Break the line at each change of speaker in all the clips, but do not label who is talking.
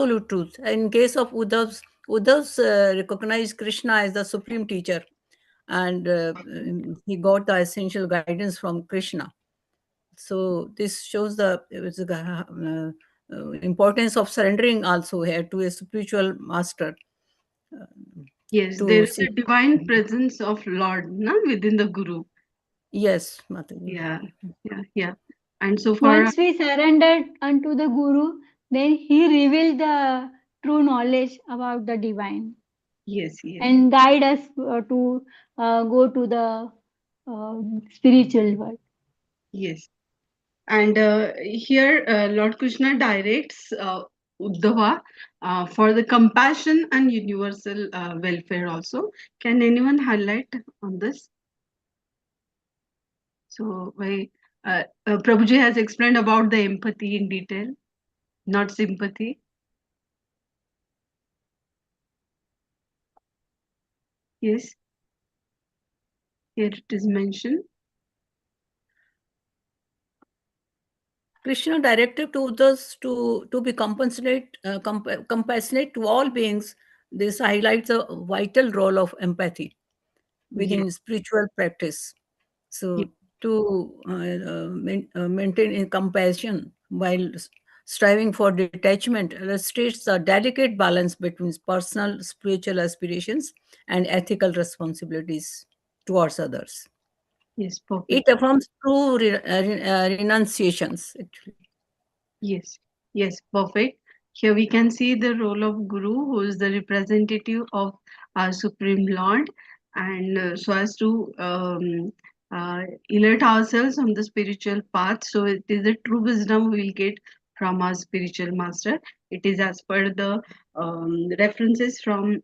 absolute truth. In case of Uddhav's recognized Krishna as the supreme teacher, and he got the essential guidance from Krishna. So this shows the importance of surrendering also here to a spiritual master uh,
Yes, there
to
is
seek.
a divine presence of Lord na, within the Guru.
Yes, Mataji.
Yeah, yeah. And so for
Once we surrendered unto the Guru, then he revealed the true knowledge about the divine
yes, yes,
and guide us to go to the spiritual world.
yes. And here Lord Krishna directs Uddhava for the compassion and universal welfare also. Can anyone highlight on this? So, Prabhuji has explained about the empathy in detail, not sympathy. Yes, here it is mentioned.
Krishna directed to others to be compassionate to all beings. This highlights a vital role of empathy
Yes,
within spiritual practice.
yes,
So to maintain in compassion while striving for detachment illustrates the delicate balance between personal spiritual aspirations and ethical responsibilities towards others.
yes,
It
perfect.
affirms true renunciations, actually.
Yes, yes, perfect. Here we can see the role of Guru, who is the representative of our Supreme Lord, and so as to uh, alert ourselves on the spiritual path. So it is the true wisdom we will get from our spiritual master. It is as per the references from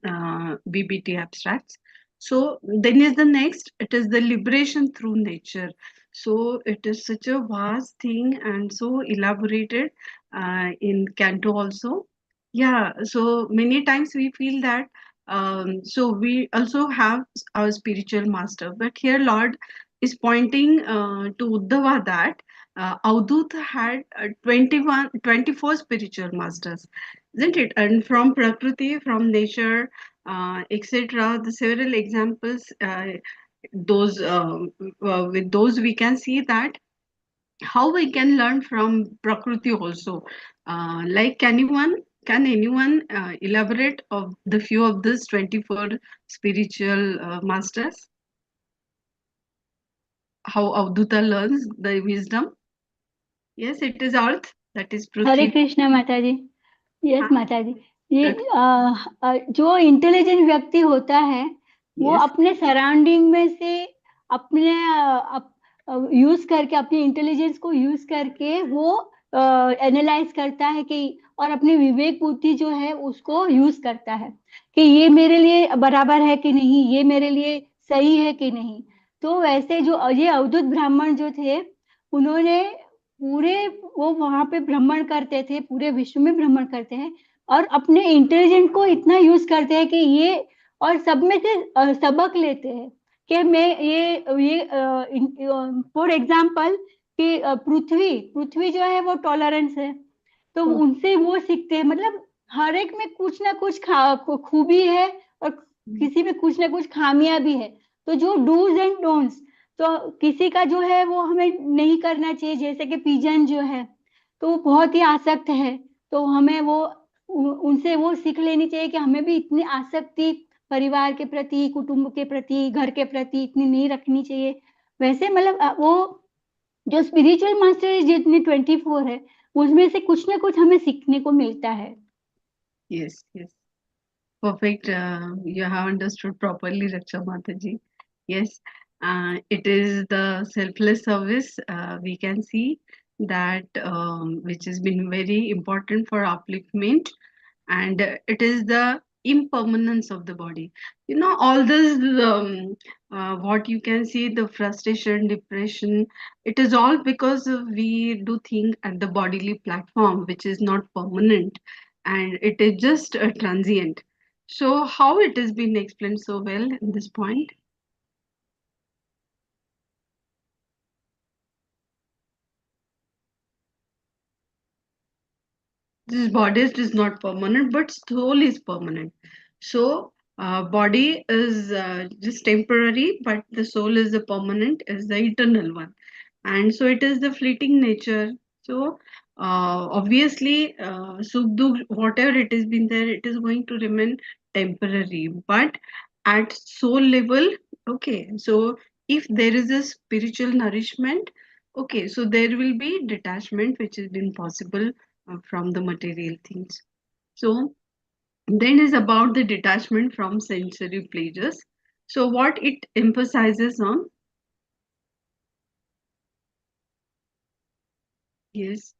BBT abstracts. So then is the next. It is the liberation through nature. So it is such a vast thing and so elaborated in Canto also. Yeah, so many times we feel that so we also have our spiritual master, but here Lord is pointing to Uddhava that Avdut had 24 spiritual masters, isn't it? And from Prakriti, from nature, etc. The several examples, those with those we can see that how we can learn from Prakriti also. Like can anyone elaborate of the few of these 24 spiritual masters? How Avduta learns the wisdom? Yes, it is Earth, that is
Hare
Prithvi.
Krishna माता जी. Yes
Ah,
माता जी. ये
good.
जो intelligent व्यक्ति होता है वो
Yes,
अपने surrounding में से अपने यूज करके अपनी इंटेलिजेंस को यूज करके वो एनालाइज करता है कि और अपनी विवेक बुद्धि जो है उसको यूज करता है कि ये मेरे लिए बराबर है कि नहीं, ये मेरे लिए सही है कि नहीं. तो वैसे जो ये अवधूत ब्राह्मण जो थे उन्होंने पूरे वो वहां पे भ्रमण करते थे, पूरे विश्व में भ्रमण करते हैं और अपने इंटेलिजेंट को इतना यूज करते हैं कि ये और सब में से सबक लेते हैं कि मैं ये फॉर एग्जांपल कि पृथ्वी पृथ्वी जो है वो टॉलरेंस है, तो
oh,
उनसे वो सीखते हैं. मतलब हर एक में कुछ ना कुछ खूबी है और किसी में कुछ ना कुछ खामियां भी है. तो जो डूज एंड डोंट्स, तो किसी का जो है वो हमें नहीं करना चाहिए, जैसे कि पिजन जो है तो वो बहुत ही आसक्त है, तो हमें वो उनसे वो सीख लेनी चाहिए कि हमें भी इतनी आसक्ति परिवार के प्रति, कुटुंब के प्रति, घर के प्रति इतनी नहीं रखनी चाहिए. वैसे मतलब वो जो स्पिरिचुअल मास्टर जितने 24 है उसमें से कुछ ना कुछ हमें सीखने को मिलता है.
yes, yes. Perfect. You have understood properly, Raksha Mataji. Yes, it is the selfless service. We can see that which has been very important for upliftment, and it is the impermanence of the body. You know, all this, what you can see, the frustration, depression, it is all because we do think at the bodily platform, which is not permanent, and it is just a transient. So, how it has been explained so well in this point? this body is not permanent, but soul is permanent. So body is just temporary, but the soul is the permanent, is the eternal one. And so it is the fleeting nature. So obviously, sukh, whatever it has been there, it is going to remain temporary. But at soul level, okay, so if there is a spiritual nourishment, okay, so there will be detachment which has been possible from the material things. So then is about the detachment from sensory pleasures. So what it emphasizes on? Yes.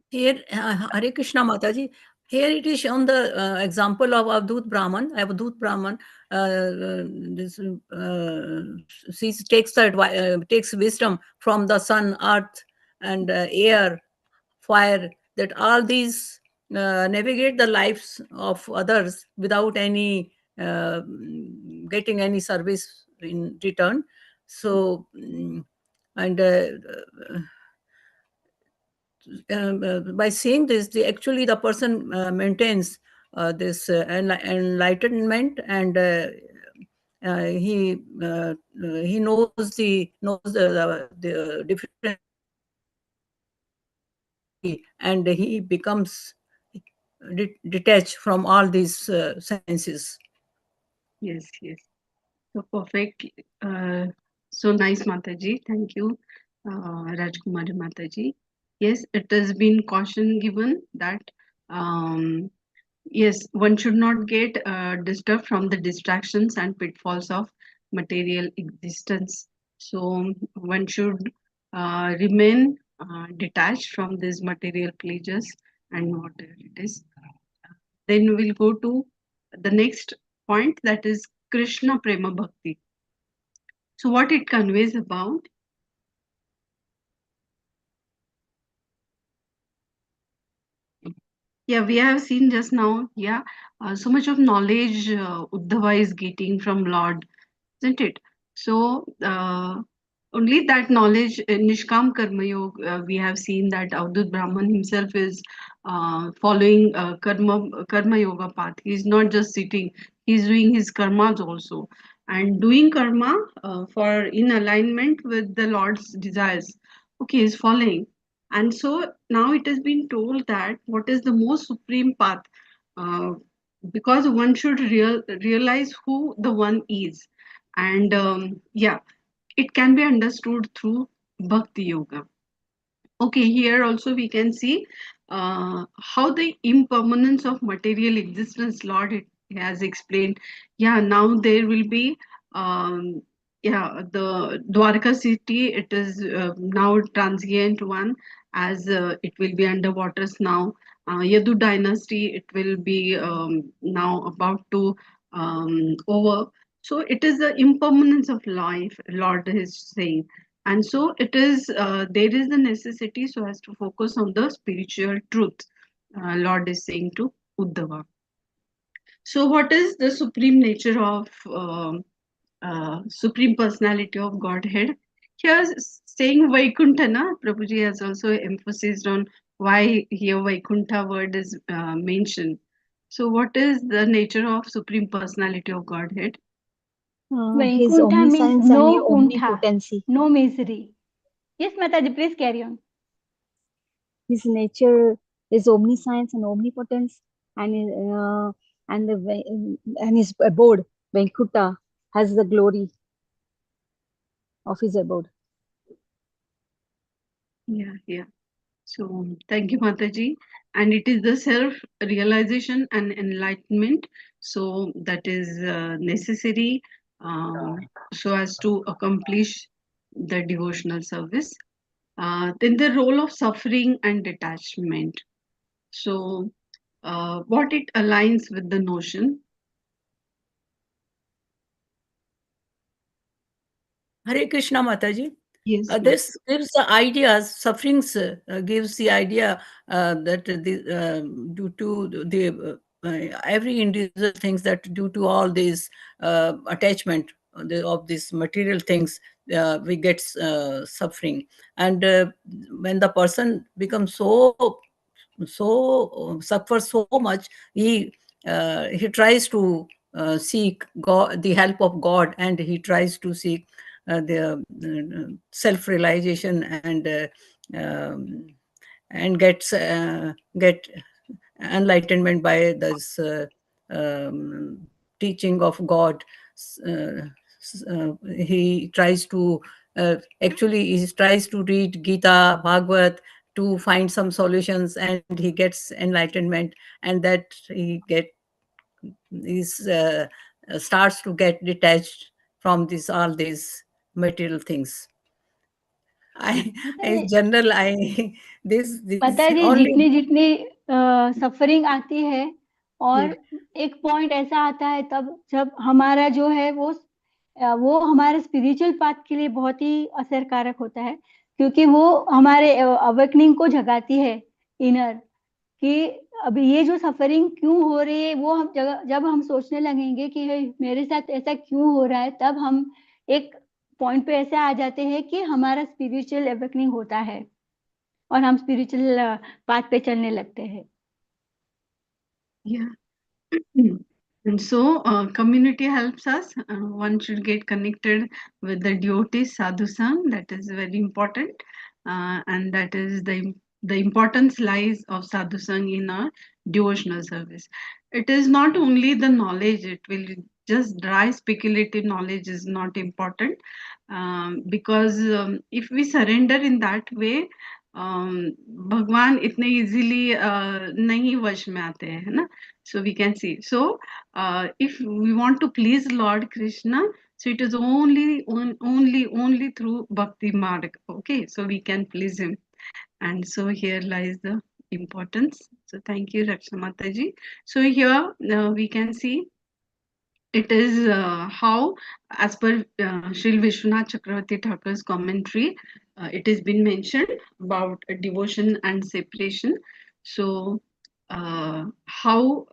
Here, Hare Krishna Mataji, here it is shown the example of Avadut Brahman. Avadut Brahman, this, she takes takes wisdom from the sun, earth, and air, fire. That all these navigate the lives of others without any getting any service in return. So, and by saying this, actually the person maintains this enlightenment, and he knows the difference and he becomes detached from all these senses.
Yes, yes. So perfect. Uh, so nice, Mataji. Thank you, Rajkumari Mataji. Yes, it has been caution given that um, yes, one should not get disturbed from the distractions and pitfalls of material existence. So one should remain detached from these material pleasures and whatever it is. Then we'll go to the next point, that is Krishna Prema Bhakti. So what it conveys about? Yeah, we have seen just now. Yeah, so much of knowledge Uddhava is getting from Lord, isn't it? So only that knowledge, Nishkam Karma Yoga, we have seen that Avadut Brahman himself is following karma yoga path. He's not just sitting; he's doing his karmas also, and doing karma for in alignment with the Lord's desires. Okay, he's following, and so now it has been told that what is the most supreme path. Uh, because one should realize who the one is, and yeah, it can be understood through bhakti yoga. Okay, here also we can see how the impermanence of material existence, Lord it has explained. Yeah, now there will be, yeah, the Dwarka city, it is now transient one, as it will be underwaters now. Yadu dynasty, it will be now about to over. So it is the impermanence of life, Lord is saying, and so it is there is the necessity so as to focus on the spiritual truth, Lord is saying to Uddhava. So what is the supreme nature of supreme personality of Godhead? Here saying Vaikuntana, Prabhuji has also emphasized on why here Vaikuntha word is mentioned. So what is the nature of supreme personality of Godhead?
His
Vaikuntha means
omniscience and
no kuntha,
omnipotency.
no misery. Yes, Mataji, please carry on.
His nature is omniscience and omnipotence, and and his abode, Venkuta, has the glory of his abode.
Yeah, yeah. So thank you, Mataji. And it is the self realization and enlightenment. So that is necessary so as to accomplish the devotional service. Then the role of suffering and detachment. So what it aligns with the notion.
Hare Krishna Mataji.
Yes, ma'am.
This gives the ideas, sufferings gives the idea that due to every individual thinks that due to all these attachment of these material things, we get suffering. And when the person becomes so suffers so much, he tries to seek God, the help of God, and he tries to seek the self realization, and get enlightenment by this teaching of God. He tries to actually he tries to read Gita, Bhagavad, to find some solutions, and he gets enlightenment, and that he get is starts to get detached from this all these material things. I, in
मतलब
general, I this
पता है
only.
जितनी जितनी suffering आती है,
Yeah.
और एक point ऐसा आता है तब जब हमारा जो है वो हमारे स्पिरिचुअल पाथ के लिए बहुत ही असरकारक होता है, क्योंकि वो हमारे अवेकनिंग को जगाती है इनर, कि अभी ये जो सफरिंग क्यों हो रही है, वो हम जब हम सोचने लगेंगे कि हे, मेरे साथ ऐसा क्यों हो रहा है, तब हम एक पॉइंट पे ऐसे आ जाते हैं कि हमारा स्पिरिचुअल अवेकनिंग होता है और हम स्पिरिचुअल पाथ पे चलने लगते हैं.
Yeah. And so, community helps us. One should get connected with the devotees, sadhu sang. That is very important, and that is the importance lies of sadhu sang in our devotional service. It is not only the knowledge; it will just dry speculative knowledge is not important, because if we surrender in that way, भगवान इतने easily नहीं वश में आते हैं, है ना. So we can see. So if we want to please Lord Krishna, so it is only through Bhakti Marg. Okay, so we can please him. And so here lies the importance. So thank you, Raksha Mataji. So here we can see it is how, as per Sri Vishwanath Chakravarti Thakur's commentary, it has been mentioned about devotion and separation. So, how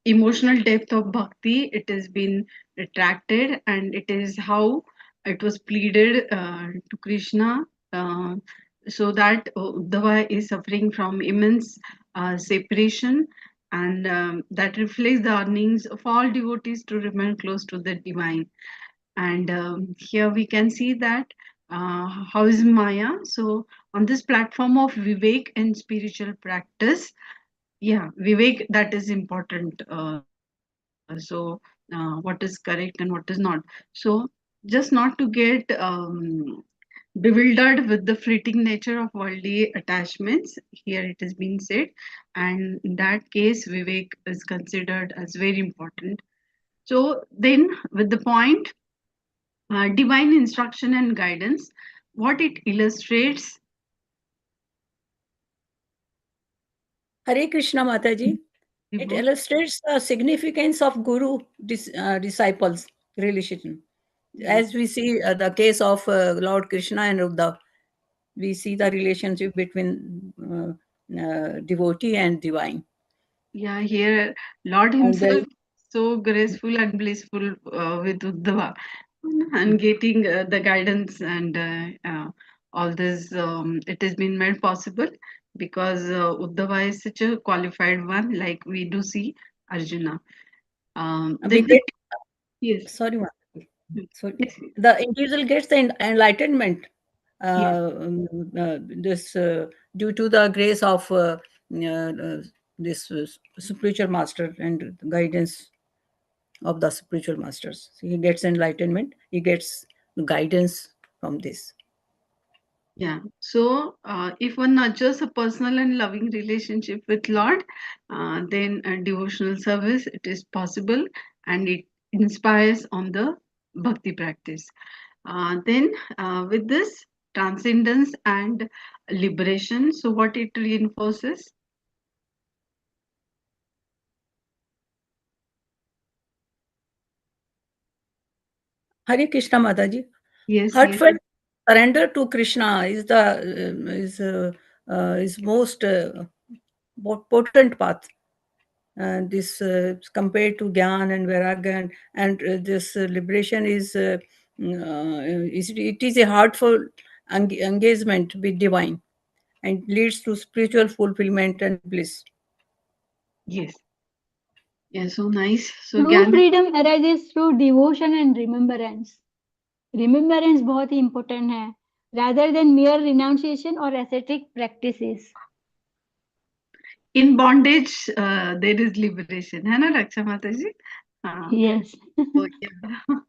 emotional depth of bhakti it has been retracted, and it is how it was pleaded to Krishna, so that Uddhava is suffering from immense separation, and that reflects the earnings of all devotees to remain close to the divine. And here we can see that how is Maya. So on this platform of Vivek and spiritual practice, yeah, Vivek, that is important. So what is correct and what is not. So just not to get bewildered with the fleeting nature of worldly attachments. Here it is being said, and in that case, Vivek is considered as very important. So then, with the point, divine instruction and guidance, what it illustrates.
Hare Krishna Mataji. It illustrates the significance of guru disciples relation. As we see the case of Lord Krishna and Uddhav, we see the relationship between devotee and divine.
Yeah, here Lord
And
Himself so graceful and blissful with Uddhava, and getting the guidance and all this. It has been made possible because Uddhava is such a qualified one, like we do see Arjuna.
we
Then,
get,
yes,
sorry, Mataji. So
yes,
the individual gets the enlightenment,
yes,
this due to the grace of this spiritual master and guidance of the spiritual masters. So he gets enlightenment, he gets guidance from this.
yeah. So, if one nurtures a personal and loving relationship with Lord, then a devotional service it is possible, and it inspires on the bhakti practice. Then, with this transcendence and liberation, so what it reinforces?
Hare Krishna Mataji.
Yes,
Heartfelt surrender to Krishna is the is most potent path. And this compared to Gyan and Vairagya, and this liberation is it is a heartfelt engagement with divine and leads to spiritual fulfillment and bliss.
Yes. Yeah, so nice. So
True
Gyan,
freedom arises through devotion and remembrance. Remembrance बहुत ही important है, rather than mere renunciation or ascetic practices.
in bondage, there is liberation. है ना रक्षा माता जी? हाँ.
Yes.
So, yeah.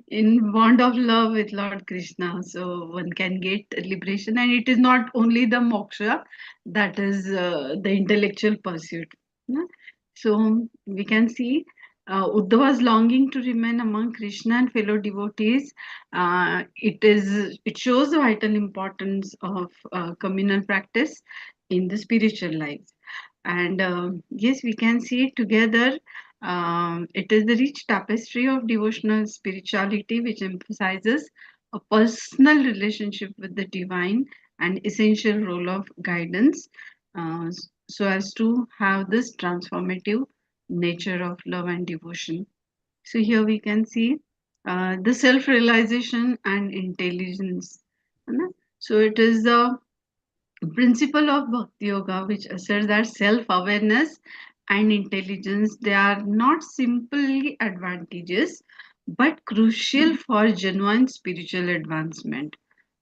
In bond of love with Lord Krishna, so one can get liberation, and it is not only the moksha, that is the intellectual pursuit. No? So we can see Uddhava's longing to remain among Krishna and fellow devotees. It shows the vital importance of communal practice in the spiritual life. And yes, we can see it together. It is the rich tapestry of devotional spirituality which emphasizes a personal relationship with the divine and essential role of guidance, so as to have this transformative nature of love and devotion. So here we can see the self-realization and intelligence. है ना? So it is the principle of Bhakti Yoga, which asserts that self awareness and intelligence, they are not simply advantages but crucial for genuine spiritual advancement.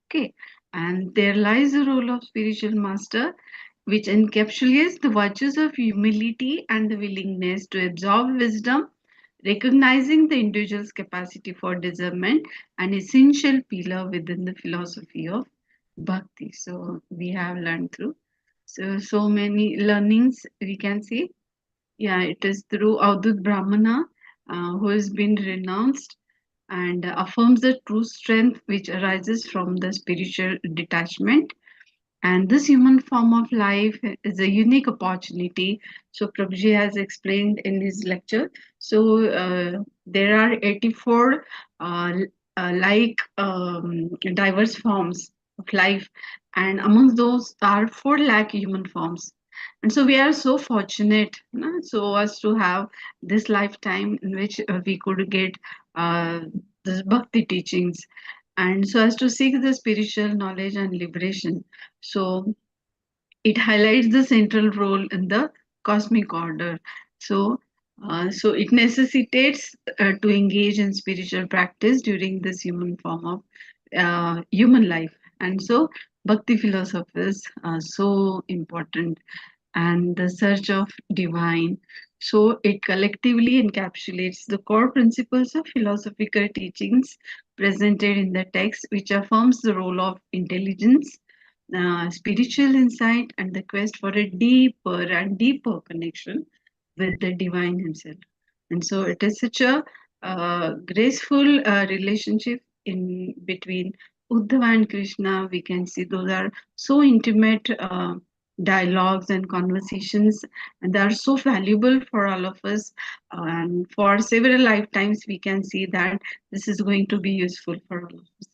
Okay, and there lies the role of spiritual master, which encapsulates the virtues of humility and the willingness to absorb wisdom, recognizing the individual's capacity for discernment, an essential pillar within the philosophy of bhakti. So we have learned through so many learnings we can see. Yeah, it is through Avdut Brahmana, who has been renounced and affirms the true strength which arises from the spiritual detachment. And this human form of life is a unique opportunity. So Prabhuji has explained in his lecture. So there are 84 diverse forms of life, and amongst those are 4 lakh human forms. And so we are so fortunate, so as to have this lifetime in which we could get uh, the bhakti teachings, and so as to seek the spiritual knowledge and liberation. So it highlights the central role in the cosmic order. So, so it necessitates to engage in spiritual practice during this human form of human life. And so, bhakti philosophy is so important, and the search of divine. So, it collectively encapsulates the core principles of philosophical teachings presented in the text, which affirms the role of intelligence, spiritual insight, and the quest for a deeper and deeper connection with the divine himself. And so it is such a graceful relationship in between Uddhava and Krishna. We can see those are so intimate dialogues and conversations, and they are so valuable for all of us. And for several lifetimes, we can see that this is going to be useful for all of us.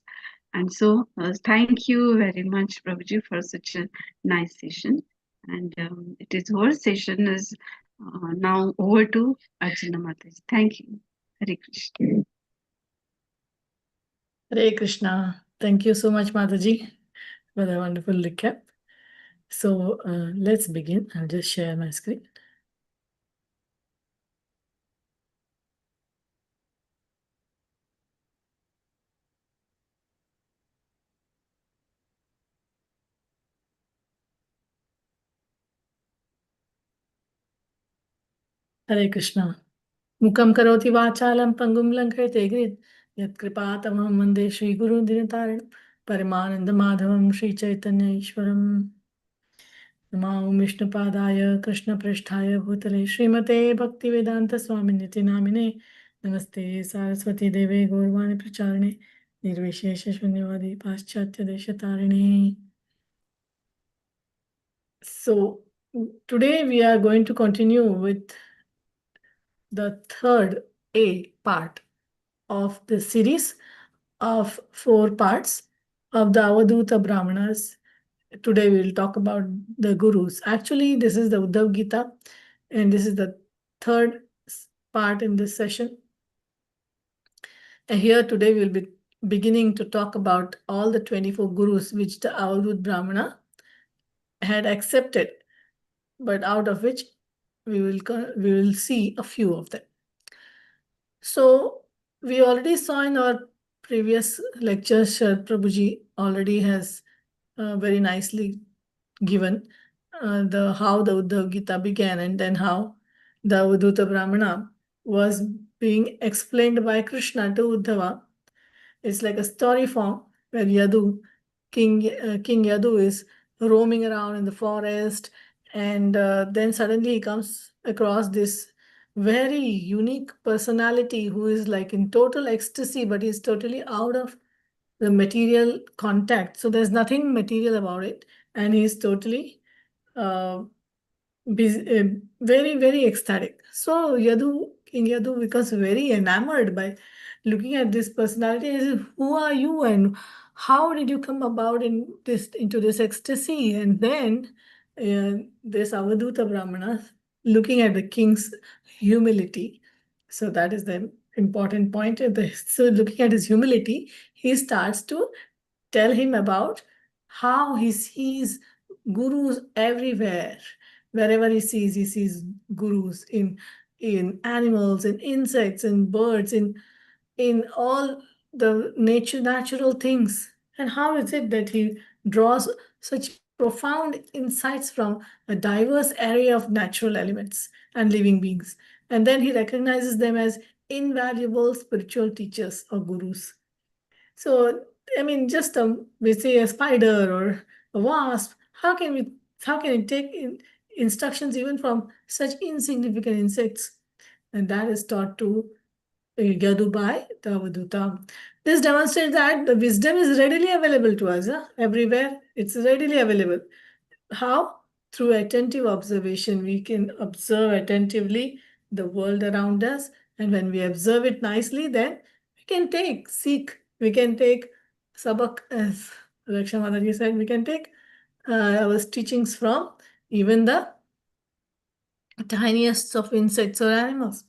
And so, thank you very much, Prabhuji, for such a nice session. And it is our session is now over to Archana Mataji. Thank you. Hare Krishna.
Hare Krishna. Thank you so much, Mataji, for the wonderful recap. So let's begin. I'll just share my screen. Hare Krishna. Mukam karoti vachalam pangum lankayate grid. Yat kripatamam vande Shri Guru Dinataranam Paramananda Madhavam Shri Chaitanya Ishwaram. Namo Vishnupadaya Krishna Prishthaya Bhutale Srimate Bhaktivedanta Swaminiti Namine Namaste Saraswati Deve Gaurvani Pracharine Nirvishesha Shunyavadi Paschatya Deshatarine. So today we are going to continue with the third A part of the series of 4 parts of the Avaduta Brahmanas. Today we will talk about the gurus. Actually, this is the Uddhav Gita, and this is the third part in this session. And here today we will be beginning to talk about all the 24 gurus which the Avadhut Brahmana had accepted, but out of which we will see a few of them. So we already saw in our previous lectures, Sharad Prabhuji already has very nicely given how the Uddhav Gita began, and then how the Avadhuta Brahmana was being explained by Krishna to Uddhava. It's like a story form where King Yadu is roaming around in the forest, and then suddenly he comes across this very unique personality who is like in total ecstasy, but he's totally out of the material contact. So there's nothing material about it, and he's totally uh, very, very ecstatic. So King Yadu becomes very enamored by looking at this personality. He says, "Who are you, and how did you come about into this ecstasy?" And then this Avadhuta Brahmana, looking at the king's humility. So that is the important point. So looking at his humility, he starts to tell him about how he sees gurus everywhere. Wherever he sees gurus in animals, in insects, in birds, in all the natural things. And how is it that he draws such profound insights from a diverse array of natural elements and living beings? And then he recognizes them as invaluable spiritual teachers or gurus. So, I mean, just we say a spider or a wasp, how can it take instructions even from such insignificant insects? And that is taught to Yadu by the Avadhuta. This demonstrates that the wisdom is readily available to us, everywhere. It's readily available. How? Through attentive observation. We can observe attentively the world around us, and when we observe it nicely, then we can we can take sabak, as Raksha Mataji said, we can take our teachings from even the tiniest of insects or animals.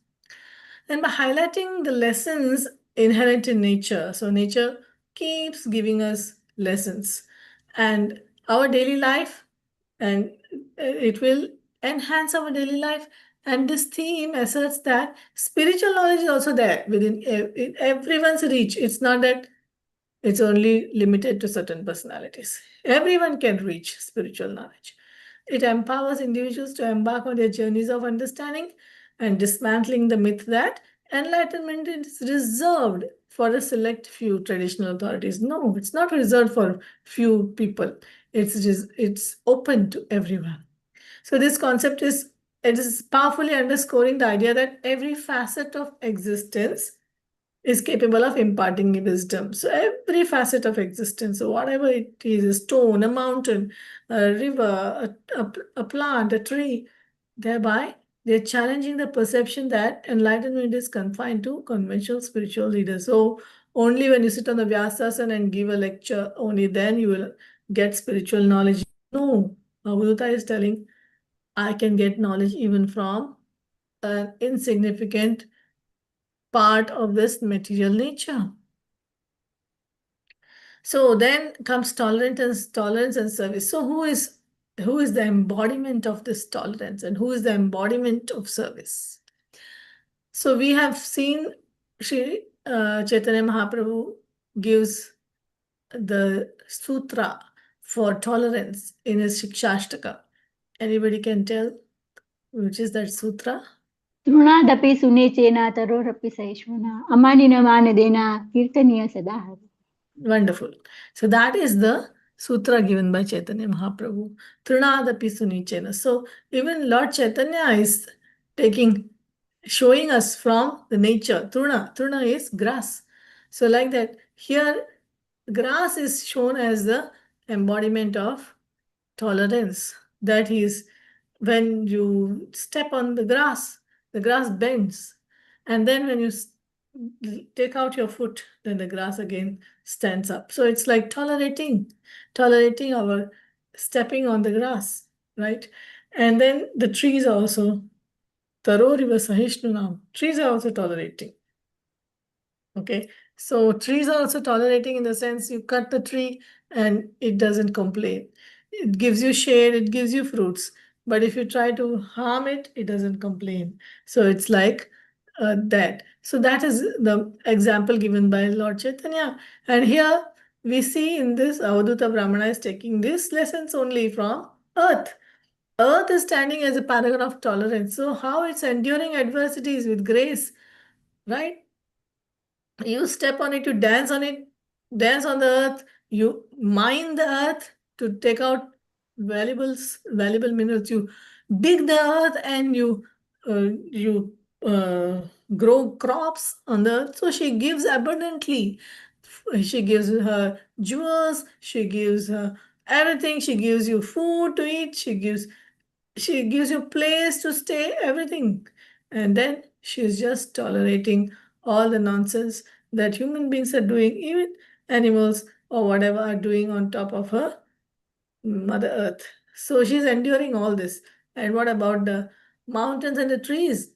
And by highlighting the lessons inherent in nature, so nature keeps giving us lessons, and our daily life, and it will enhance our daily life. And this theme asserts that spiritual knowledge is also there within in everyone's reach. It's not that it's only limited to certain personalities. Everyone can reach spiritual knowledge. It empowers individuals to embark on their journeys of understanding and dismantling the myth that enlightenment is reserved for a select few traditional authorities. No, it's not reserved for few people. It's open to everyone. So this concept is powerfully underscoring the idea that every facet of existence is capable of imparting wisdom. So every facet of existence, so whatever it is, a stone, a mountain, a river, a plant, a tree, thereby they're challenging the perception that enlightenment is confined to conventional spiritual leaders. So only when you sit on the Vyasasana and give a lecture, only then you will get spiritual knowledge. No, Avadhuta is telling, I can get knowledge even from an insignificant part of this material nature. So then comes tolerance and service. So who is the embodiment of this tolerance, and who is the embodiment of service? So we have seen Sri Chaitanya Mahaprabhu gives the sutra for tolerance in his Shikshashtaka. Anybody can tell which is that sutra?
तृणादपि सुनेचेना तरोरपि सहिष्णुना अमानिन मानदेना कीर्तनीय सदा Hari.
Wonderful. So that is the sutra given by Chaitanya Mahaprabhu. Trinadapi sunichena. So even Lord Chaitanya is showing us from the nature. Truna is grass. So like that, here grass is shown as the embodiment of tolerance. That is, when you step on the grass bends. And then when you take out your foot, then the grass again stands up. So it's like tolerating our stepping on the grass, right? And then the trees also, Taroriva Sahishnunam, trees are also tolerating. Okay, So trees are also tolerating in the sense you cut the tree and it doesn't complain. It gives you shade, it gives you fruits. But if you try to harm it, it doesn't complain. So it's like that. So that is the example given by Lord Chaitanya. And here we see in this, Avaduta Brahmana is taking these lessons only from earth. Earth is standing as a paragon of tolerance. So how it's enduring adversities with grace, right? You step on it, you dance on it, dance on the earth, you mine the earth to take out valuable minerals. You dig the earth and you grow crops on the earth. So she gives abundantly. She gives her jewels, she gives her everything, she gives you food to eat, she gives you place to stay, everything. And then she's just tolerating all the nonsense that human beings are doing, even animals or whatever are doing on top of her Mother Earth. So she's enduring all this. And what about the mountains and the trees?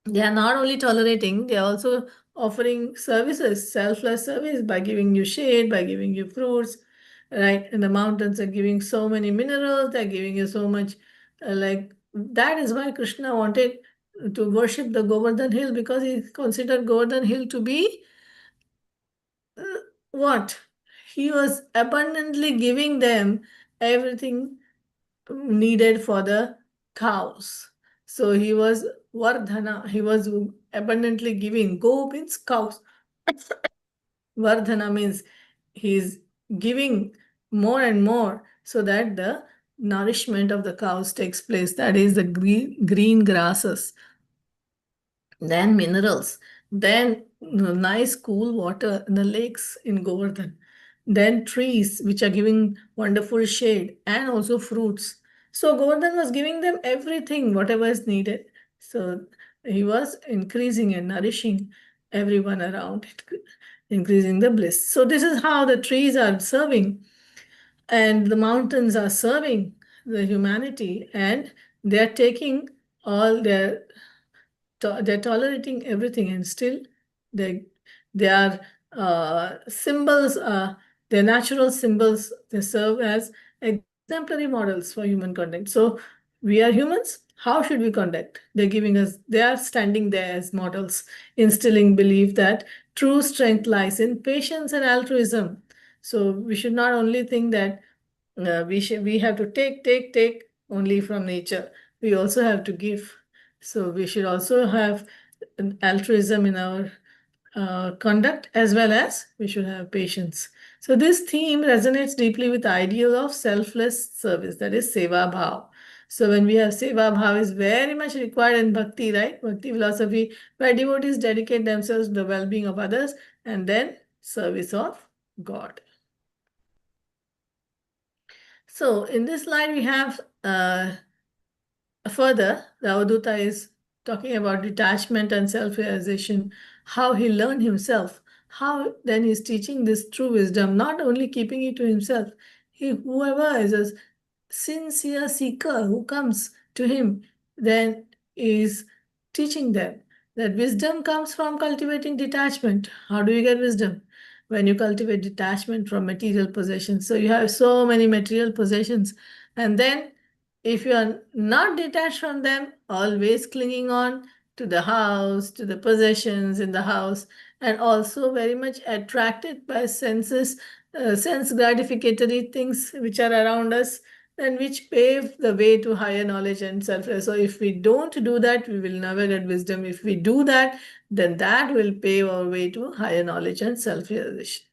They are not only tolerating, they are also offering services, selfless service by giving you shade, by giving you fruits, right? And the mountains are giving so many minerals, they're giving you so much, like that is why Krishna wanted to worship the Govardhan hill, because he considered Govardhan hill to be uh, what? He was abundantly giving them everything needed for the cows. So he was Vardhana, he was abundantly giving. Go means cows. Vardhana means he's giving more and more so that the nourishment of the cows takes place. That is the green grasses, then minerals, then nice cool water in the lakes in Govardhan, then trees which are giving wonderful shade and also fruits. So Govardhan was giving them everything, whatever is needed. So he was increasing and nourishing everyone around it, increasing the bliss. So this is how the trees are serving and the mountains are serving the humanity, and they're taking all their they're tolerating everything, and still they they are symbols, they're natural symbols. They serve as exemplary models for human conduct. So we are humans, how should we conduct? They are standing there as models, instilling belief that true strength lies in patience and altruism. So we should not only think that we have to take only from nature. We also have to give. So we should also have an altruism in our conduct, as well as we should have patience. So this theme resonates deeply with the ideal of selfless service, that is seva bhav. So when we have seva bhav is very much required in bhakti, right? Bhakti philosophy, where devotees dedicate themselves to the well-being of others and then service of God. So in this slide we have further, the Avadhuta is talking about detachment and self-realization, how he learned himself, how then he's teaching this true wisdom, not only keeping it to himself. Whoever is a sincere seeker who comes to him, then is teaching them that wisdom comes from cultivating detachment. How do you get wisdom? When you cultivate detachment from material possessions. So you have so many material possessions, and then if you are not detached from them, always clinging on to the house, to the possessions in the house, and also very much attracted by sense gratificatory things which are around us, and which pave the way to higher knowledge and self. So if we don't do that, we will never get wisdom. If we do that, then that will pave our way to higher knowledge and self-realization.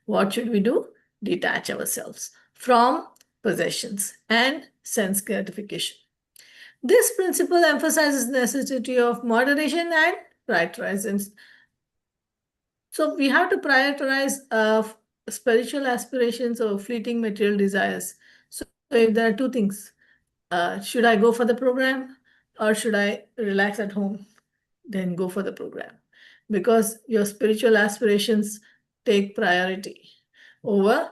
What should we do? Detach ourselves from possessions and sense gratification. This principle emphasizes the necessity of moderation and prioritization. So we have to prioritize spiritual aspirations or fleeting material desires. So if there are two things, should I go for the program or should I relax at home? Then go for the program, because your spiritual aspirations take priority over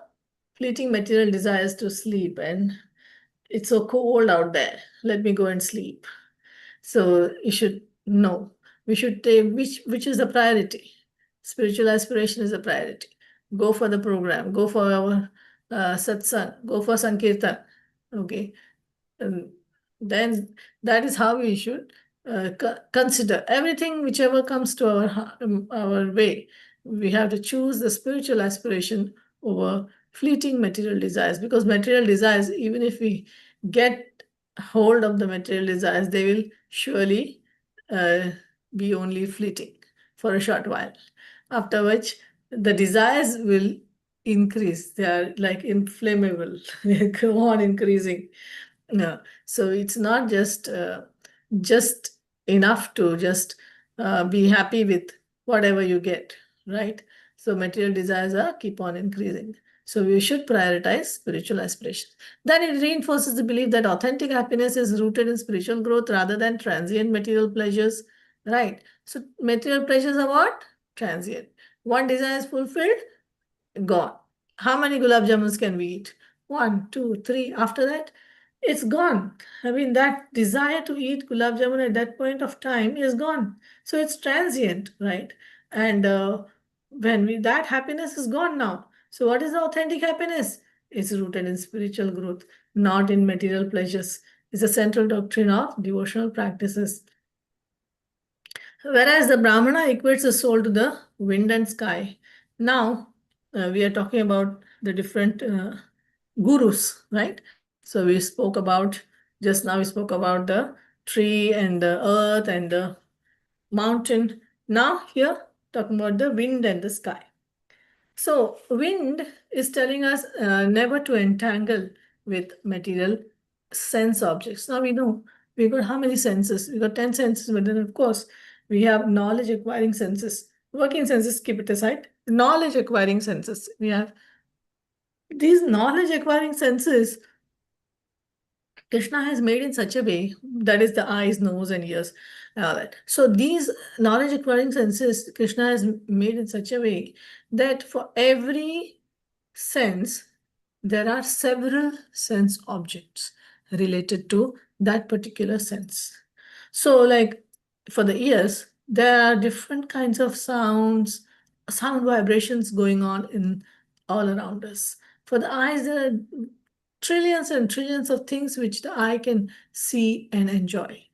fleeting material desires to sleep. And it's so cold out there, let me go and sleep. So you should know, we should take which is the priority. spiritual aspiration is a priority. Go for the program, go for our satsang, go for sankirtan. Okay. And then that is how we should consider everything, whichever comes to our way. We have to choose the spiritual aspiration over fleeting material desires, because material desires, even if we get hold of the material desires, they will surely uh, be only fleeting for a short while, after which the desires will increase. They are like inflammable. They go on increasing. No, so it's not just enough to just be happy with whatever you get, right? So material desires are keep on increasing. So we should prioritize spiritual aspirations. Then it reinforces the belief that authentic happiness is rooted in spiritual growth rather than transient material pleasures, right? So material pleasures are what? Transient. One desire is fulfilled, gone. How many gulab jamuns can we eat? One, two, three. After that, it's gone. I mean, that desire to eat gulab jamun at that point of time is gone. So it's transient, right? And that happiness is gone now. So what is the authentic happiness? It's rooted in spiritual growth, not in material pleasures. It's a central doctrine of devotional practices. Whereas the Brahmana equates the soul to the wind and sky. Now, we are talking about the different gurus, right? So we spoke about, just now we spoke about the tree and the earth and the mountain. Now, here, talking about the wind and the sky. So, wind is telling us never to entangle with material sense objects. Now we know we got how many senses? We got 10 senses, but then, of course, we have knowledge acquiring senses. Working senses, keep it aside. Knowledge acquiring senses. We have these knowledge acquiring senses. Krishna has made in such a way, that is the eyes, nose, and ears, and all that. So these knowledge acquiring senses, Krishna has made in such a way that for every sense, there are several sense objects related to that particular sense. So, like for the ears, there are different kinds of sounds, sound vibrations going on in all around us. For the eyes, there are trillions and trillions of things which the eye can see and enjoy.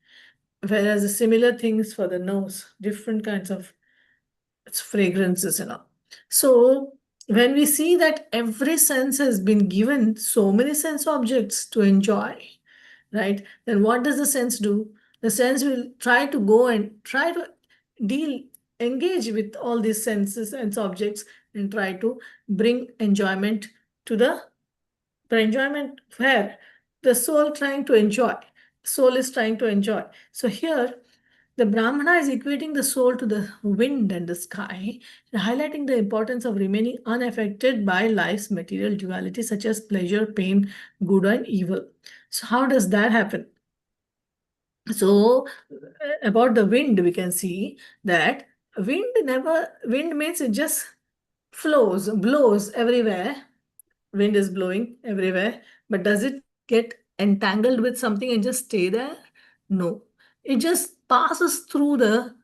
Whereas the similar things for the nose, different kinds of fragrances and all. So when we see that every sense has been given so many sense objects to enjoy, right? Then what does the sense do? The sense will try to go and try to engage with all these senses and objects and try to bring enjoyment to the enjoyment where the soul trying to enjoy. Soul is trying to enjoy. So here the Brahmana is equating the soul to the wind and the sky, highlighting the importance of remaining unaffected by life's material duality, such as pleasure, pain, good and evil. So how does that happen? So about the wind, we can see that wind means it just flows, blows everywhere. Wind is blowing everywhere, but does it get entangled with something and just stay there? No, it just passes through the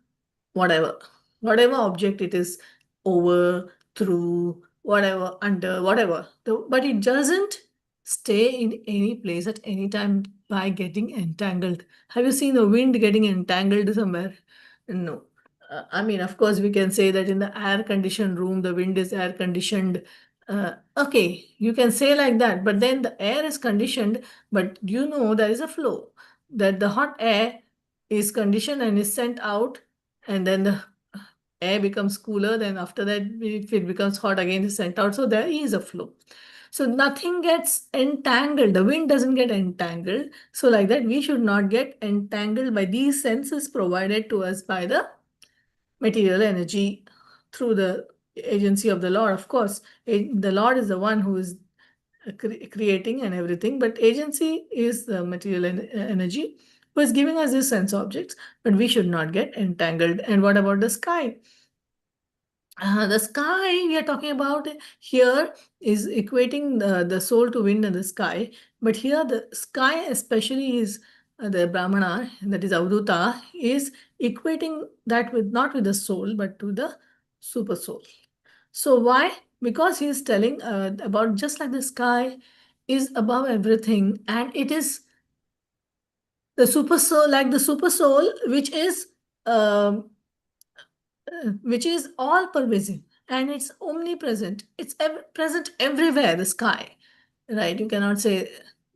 whatever object it is, over, through, whatever, under, whatever. But it doesn't stay in any place at any time by getting entangled. Have you seen the wind getting entangled somewhere? No. I mean, of course, we can say that in the air conditioned room, the wind is air conditioned. Okay, you can say like that, but then the air is conditioned, but you know there is a flow, that the hot air is conditioned and is sent out, and then the air becomes cooler. Then after that, if it becomes hot again, it's sent out. So there is a flow. So nothing gets entangled. The wind doesn't get entangled. So like that, we should not get entangled by these senses provided to us by the material energy through the agency of the Lord. Of course, the Lord is the one who is creating and everything, but agency is the material energy who is giving us these sense objects, but we should not get entangled. And what about the sky? The sky we are talking about here is equating the soul to wind and the sky. But here the sky especially is the Brahmana, that is Avduta, is equating that with not with the soul, but to the super soul. So why? Because he is telling about just like the sky is above everything, and it is the super soul, like the super soul, um, which is all pervasive and it's omnipresent. It's present everywhere. The sky, right? You cannot say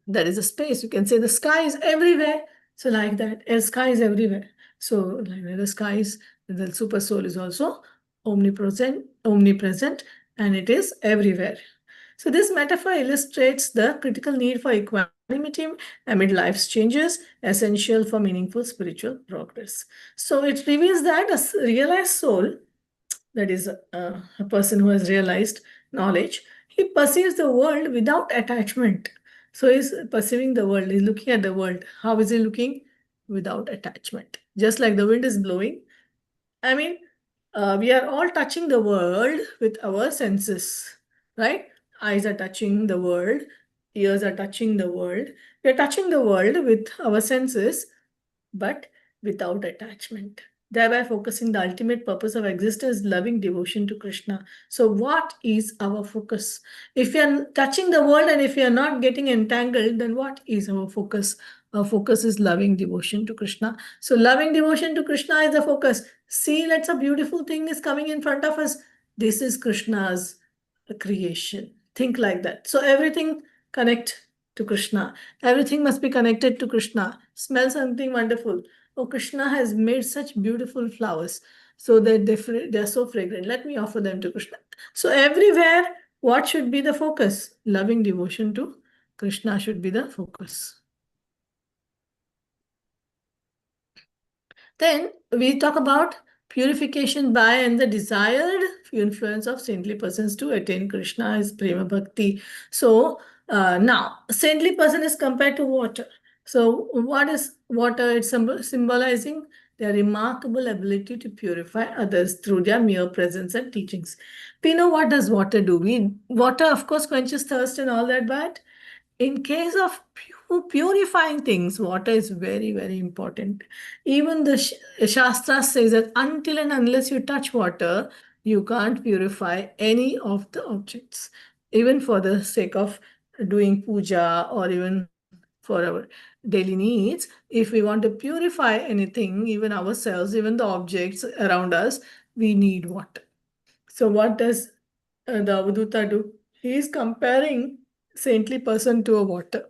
there is a space. You can say the sky is everywhere. So like that, a sky is everywhere. So like the sky is, the super soul is also omnipresent, and it is everywhere. So this metaphor illustrates the critical need for equanimity amid life's changes, essential for meaningful spiritual progress. So it reveals that realized soul, that is a person who has realized knowledge, he perceives the world without attachment. So he's perceiving the world, he's looking at the world. How is he looking? Without attachment. Just like the wind is blowing, I mean, we are all touching the world with our senses, right? Eyes are touching the world, ears are touching the world. We are touching the world with our senses, but without attachment, thereby focusing the ultimate purpose of existence, loving devotion to Krishna. So, what is our focus? If we are touching the world and if we are not getting entangled, then what is our focus? Our focus is loving devotion to Krishna. So, loving devotion to Krishna is the focus. See, let's a beautiful thing is coming in front of us. This is Krishna's creation. Think like that. So, everything connect to Krishna. Everything must be connected to Krishna. Smell something wonderful. Oh, Krishna has made such beautiful flowers so that they're so fragrant. Let me offer them to Krishna. So, everywhere, what should be the focus? Loving devotion to Krishna should be the focus. Then we talk about purification by and the desired influence of saintly persons to attain Krishna is prema bhakti. So now, saintly person is compared to water. So what is water? It's symbolizing their remarkable ability to purify others through their mere presence and teachings. We know what does water do? Water, of course, quenches thirst and all that, but in case of purifying things, water is very, very important. Even the Shastra says that until and unless you touch water, you can't purify any of the objects, even for the sake of doing puja or even for our daily needs. If we want to purify anything, even ourselves, even the objects around us, we need water. So, what does the Avadhuta do? He is comparing saintly person to a water.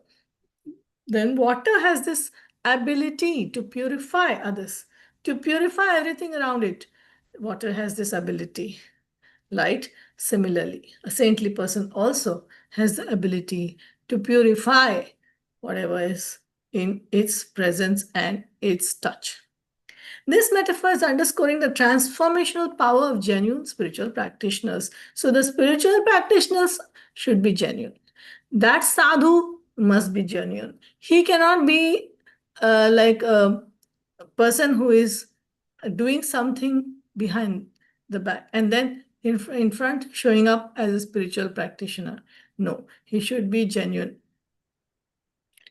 Then water has this ability to purify others, to purify everything around it. Water has this ability. Light, similarly, a saintly person also has the ability to purify whatever is in its presence and its touch. This metaphor is underscoring the transformational power of genuine spiritual practitioners. So, the spiritual practitioners should be genuine. That sadhu must be genuine. He cannot be like a person who is doing something behind the back and then in front showing up as a spiritual practitioner. No, he should be genuine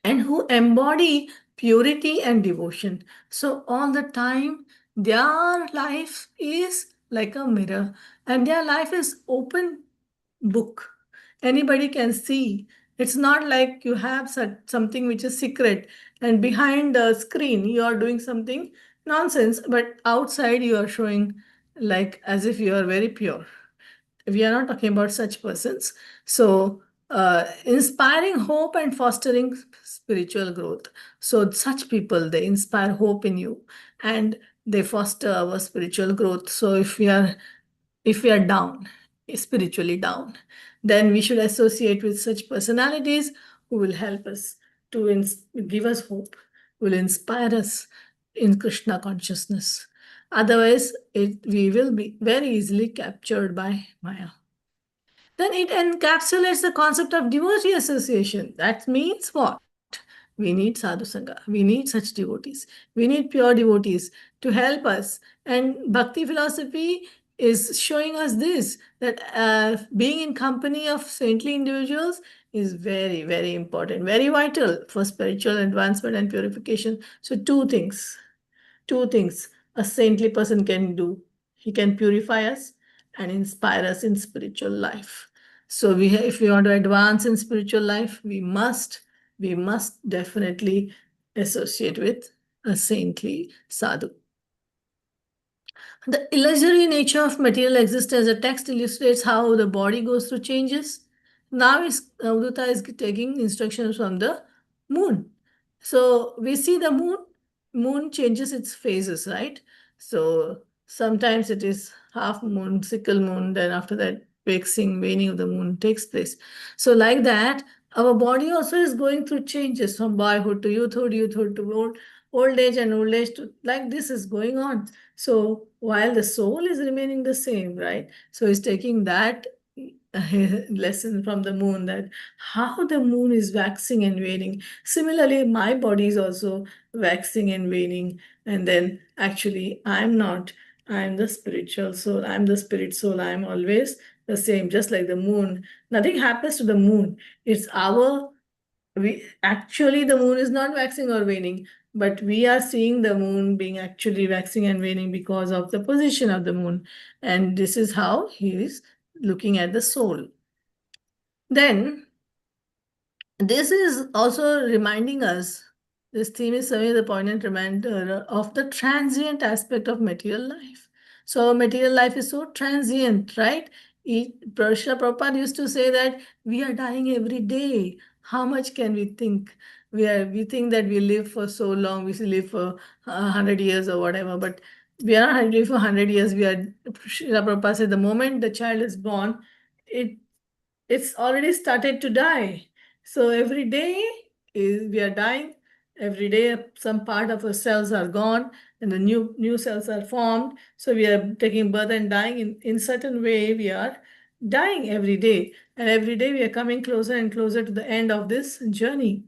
and who embody purity and devotion. So, all the time, their life is like a mirror and their life is open book. Anybody can see. It's not like you have something which is secret and behind the screen you are doing something nonsense, but outside you are showing like as if you are very pure. We are not talking about such persons. So, inspiring hope and fostering spiritual growth. So, such people, they inspire hope in you and they foster our spiritual growth. So, if we are down, spiritually down, then we should associate with such personalities who will help us to give us hope, will inspire us in Krishna consciousness. Otherwise, we will be very easily captured by Maya. Then it encapsulates the concept of devotee association. That means what? We need sadhu sangha. We need such devotees. We need pure devotees to help us. And bhakti philosophy is showing us this, that being in company of saintly individuals is very, very important, very vital for spiritual advancement and purification. So, two things a saintly person can do. He can purify us and inspire us in spiritual life. So if we want to advance in spiritual life, we must definitely associate with a saintly sadhu. The illusory nature of material existence, the text illustrates how the body goes through changes. Now Avduta is taking instructions from the moon. So we see the moon changes its phases, right? So sometimes it is half moon, sickle moon, then after that waxing, waning of the moon takes place. So like that, our body also is going through changes from boyhood to youthhood, youthhood to old age, and old age to, like this is going on. So while the soul is remaining the same, right? So he's taking that lesson from the moon, that how the moon is waxing and waning. Similarly, my body is also waxing and waning. And then actually, I'm not. I'm the spiritual soul. I'm the spirit soul. I'm always the same, just like the moon. Nothing happens to the moon. It's our we actually, the moon is not waxing or waning, but we are seeing the moon being actually waxing and waning because of the position of the moon. And this is how he is looking at the soul. Then this is also reminding us, this theme is serving the poignant reminder of the transient aspect of material life. So material life is so transient, right? Srila Prabhupada used to say that we are dying every day. How much can we think? We think that we live for so long, we live for 100 years or whatever, but we are not living for 100 years. Srila Prabhupada said the moment the child is born, it's already started to die. So every day we are dying. Every day some part of our cells are gone and the new cells are formed. So we are taking birth and dying in certain way. We are dying every day, and every day we are coming closer and closer to the end of this journey,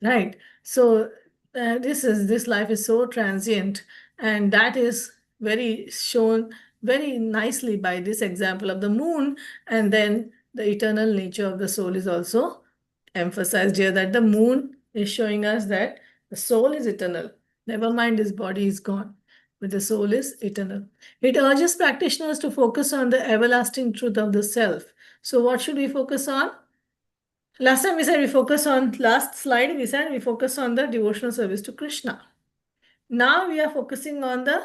right? So this life is so transient, and that is very shown very nicely by this example of the moon. And then the eternal nature of the soul is also emphasized here, that the moon is showing us that the soul is eternal. Never mind, this body is gone, but the soul is eternal. It urges practitioners to focus on the everlasting truth of the self. So what should we focus on? Last time we said we focus on, last slide we said we focus on the devotional service to Krishna. Now we are focusing on the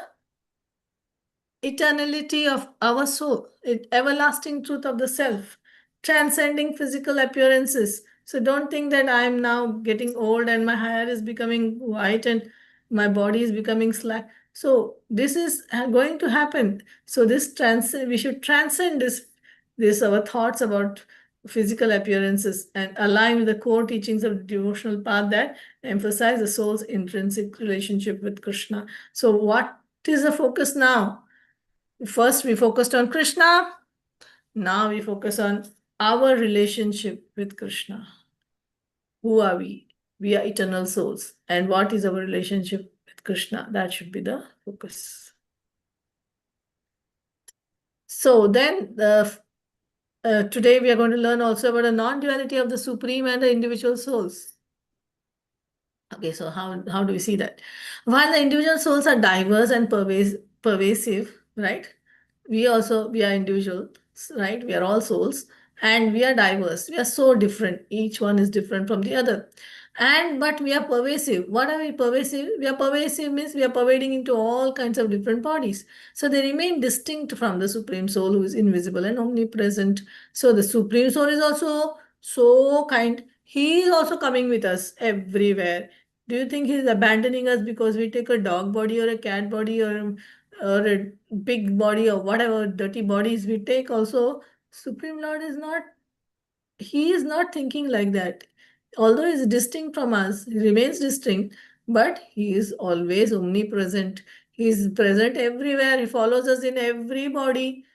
eternality of our soul, everlasting truth of the self, transcending physical appearances. So don't think that I am now getting old and my hair is becoming white and my body is becoming slack. So this is going to happen. So we should transcend this our thoughts about physical appearances and align with the core teachings of the devotional path that emphasize the soul's intrinsic relationship with Krishna. So what is the focus now? First, we focused on Krishna. Now we focus on our relationship with Krishna. Who are we? We are eternal souls. And what is our relationship with Krishna? That should be the focus. So then, today we are going to learn also about the non-duality of the Supreme and the individual souls. Okay, so how do we see that? While the individual souls are diverse and pervasive, right? We are individuals, right? We are all souls, and we are diverse. We are so different. Each one is different from the other. But we are pervasive. What are we pervasive? We are pervasive means we are pervading into all kinds of different bodies. So they remain distinct from the Supreme Soul, who is invisible and omnipresent. So the Supreme Soul is also so kind. He is also coming with us everywhere. Do you think he's abandoning us because we take a dog body or a cat body or a big body or whatever dirty bodies we take? Also, Supreme Lord is not, he is not thinking like that. Although he is distinct from us, he remains distinct, but he is always omnipresent. He is present everywhere. He follows us in every body.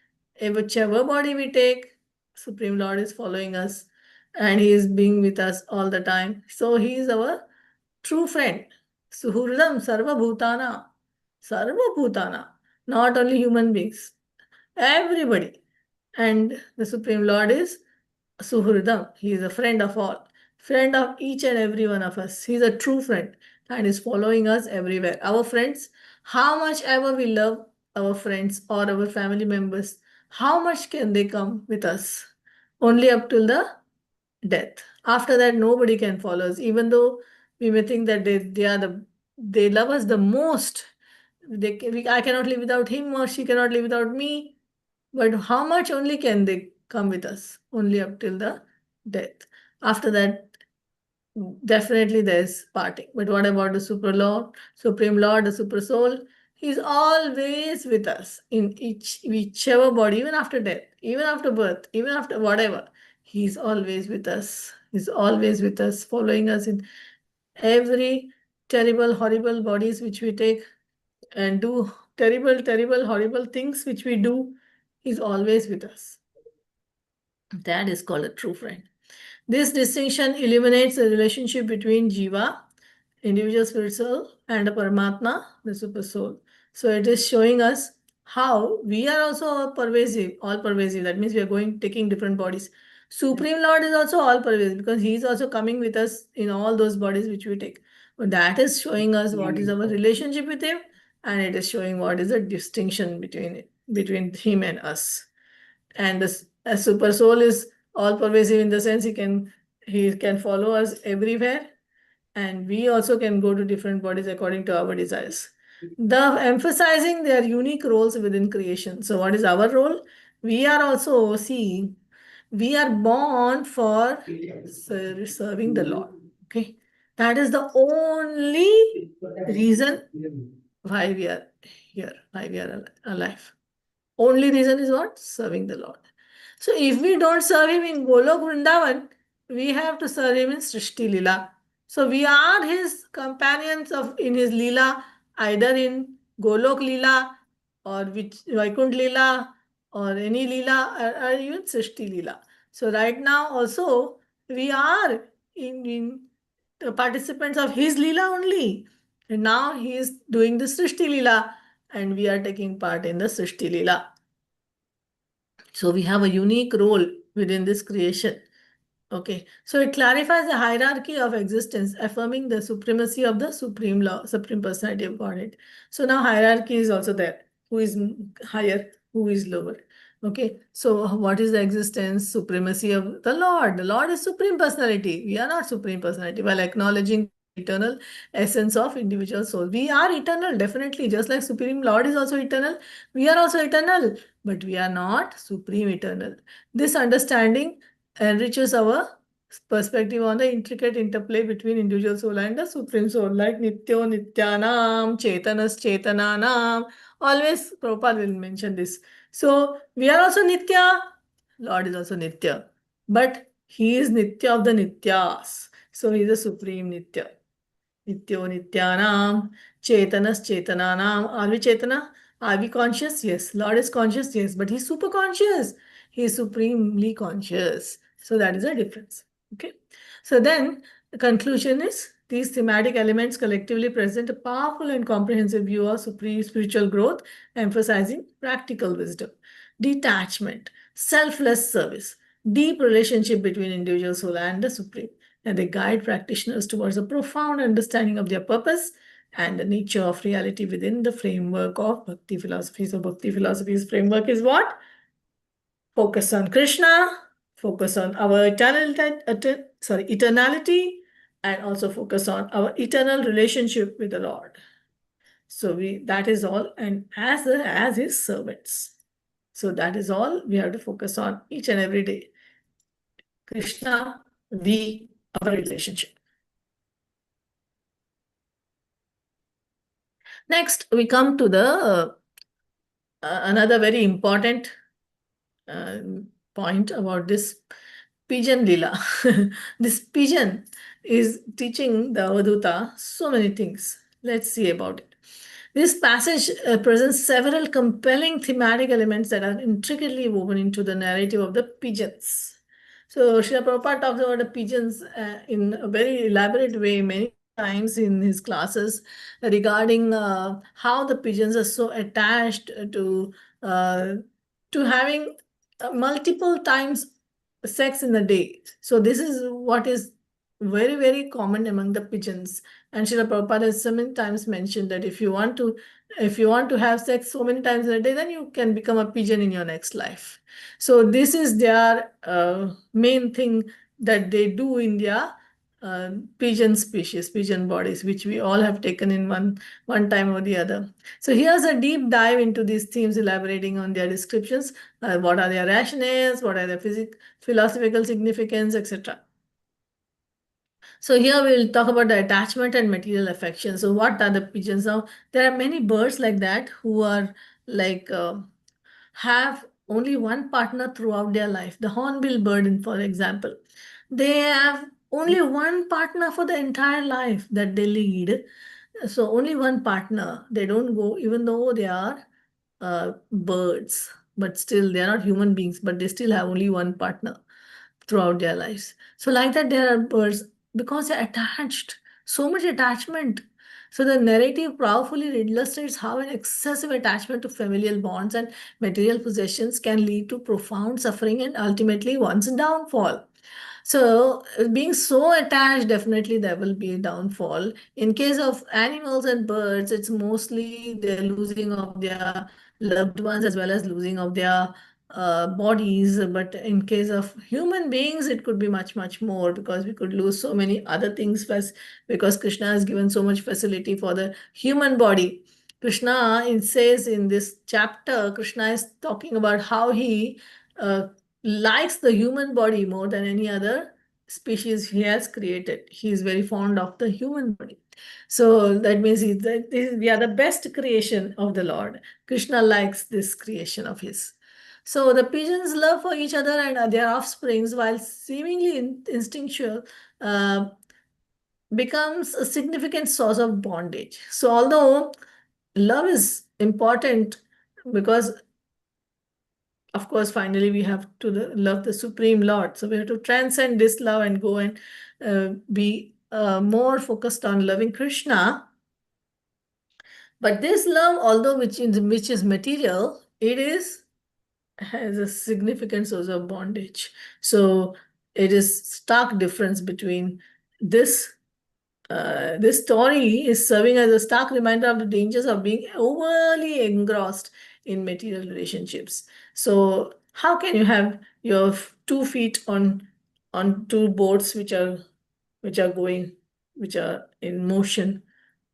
Whichever body we take, Supreme Lord is following us, and he is being with us all the time. So he is our true friend. Suhurdam Sarva Bhutana. Sarva Bhutana. Not only human beings, everybody. And the Supreme Lord is Suhurdam. He is a friend of all, friend of each and every one of us. He is a true friend and is following us everywhere. Our friends, how much ever we love our friends or our family members, how much can they come with us? Only up till the death. After that, nobody can follow us, even though we may think that they love us the most. I cannot live without him, or she cannot live without me. But how much only can they come with us? Only up till the death. After that, definitely there's parting. But what about the Supreme Lord, the Super Soul? He's always with us in whichever body, even after death, even after birth, even after whatever. He's always with us. He's always with us, following us in every terrible, horrible bodies which we take and do terrible, terrible, horrible things which we do. He's always with us. That is called a true friend. This distinction eliminates the relationship between Jiva, individual spirit soul, and the Paramatma, the super soul. So it is showing us how we are also all pervasive. That means we are taking different bodies. Supreme Lord is also all pervasive because he is also coming with us in all those bodies which we take. But that is showing us what is our relationship with him, and it is showing what is the distinction between him and us. And a super soul is all pervasive in the sense he can follow us everywhere, and we also can go to different bodies according to our desires. The emphasizing their unique roles within creation. So what is our role? We are also seeing we are born for serving the Lord. Okay, that is the only reason why we are here, why we are alive. Only reason is what? Serving the Lord. So if we don't serve him in Golok Vrindavan, we have to serve him in Srishti Lila. So we are his companions in his Lila, either in Golok Lila or Vaikunt Lila or any Lila or even Srishti Lila. So right now also we are in the participants of his Lila only. And now he is doing the Srishti Lila and we are taking part in the Srishti Lila. So we have a unique role within this creation. Okay, so it clarifies the hierarchy of existence, affirming the supremacy of the supreme law, supreme personality of Godhead. So now hierarchy is also there. Who is higher, who is lower? Okay, so what is the existence, supremacy of the Lord? The Lord is supreme personality. We are not supreme personality, while acknowledging eternal essence of individual soul. We are eternal, definitely, just like Supreme Lord is also eternal. We are also eternal, but we are not supreme eternal. This understanding enriches our perspective on the intricate interplay between individual soul and the supreme soul, like Nityo Nityanam, Chetanas Chetananam. Always Prabhupada will mention this. So we are also Nitya, Lord is also Nitya, but he is Nitya of the Nityas. So he is the supreme Nitya. Nityo Nityanam, Chetanas Chetananam. Are we Chetana? Are we conscious? Yes. Lord is conscious? Yes. But he's super conscious. He is supremely conscious. So that is a difference. Okay. So then the conclusion is these thematic elements collectively present a powerful and comprehensive view of supreme spiritual growth, emphasizing practical wisdom, detachment, selfless service, deep relationship between individual soul and the supreme, and they guide practitioners towards a profound understanding of their purpose and the nature of reality within the framework of Bhakti philosophy. So Bhakti philosophy's framework is what? Focus on Krishna, focus on our eternality, and also focus on our eternal relationship with the Lord. So that is all, and as his servants. So that is all we have to focus on each and every day. Krishna, we, our relationship. Next, we come to the another very important uh, point about this pigeon lila. This pigeon is teaching the Avaduta so many things. Let's see about it. This passage presents several compelling thematic elements that are intricately woven into the narrative of the pigeons. So Srila Prabhupada talks about the pigeons in a very elaborate way many times in his classes regarding how the pigeons are so attached uh, to having multiple times sex in a day. So this is what is very, very common among the pigeons. And Srila Prabhupada has so many times mentioned that if you want to have sex so many times in a day, then you can become a pigeon in your next life. So this is their main thing that they do in their pigeon species, pigeon bodies, which we all have taken in one time or the other. So here's a deep dive into these themes, elaborating on their descriptions. What are their rationales? What are their philosophical significance, etc. So here we'll talk about the attachment and material affection. So what are the pigeons? Now there are many birds like that who are like have only one partner throughout their life. The hornbill bird, for example, they have only one partner for the entire life that they lead. So only one partner. They don't go, even though they are birds, but still they are not human beings, but they still have only one partner throughout their lives. So like that, there are birds because they're attached, so much attachment. So the narrative powerfully illustrates how an excessive attachment to familial bonds and material possessions can lead to profound suffering and ultimately one's downfall. So, being so attached, definitely there will be a downfall. In case of animals and birds, it's mostly they're losing of their loved ones as well as losing of their bodies. But in case of human beings, it could be much, much more because we could lose so many other things first because Krishna has given so much facility for the human body. Krishna, it says in this chapter, Krishna is talking about how he uh, likes the human body more than any other species he has created. He is very fond of the human body. So that means we are the best creation of the Lord. Krishna likes this creation of his. So the pigeons' love for each other and their offsprings, while seemingly instinctual, uh, becomes a significant source of bondage. So although love is important because of course, finally, we have to love the Supreme Lord. So we have to transcend this love and go and be more focused on loving Krishna. But this love, although which is material, it has a significant source of bondage. So it is stark difference between this this story is serving as a stark reminder of the dangers of being overly engrossed in material relationships. So, how can you have your 2 feet on two boats which are going, which are in motion?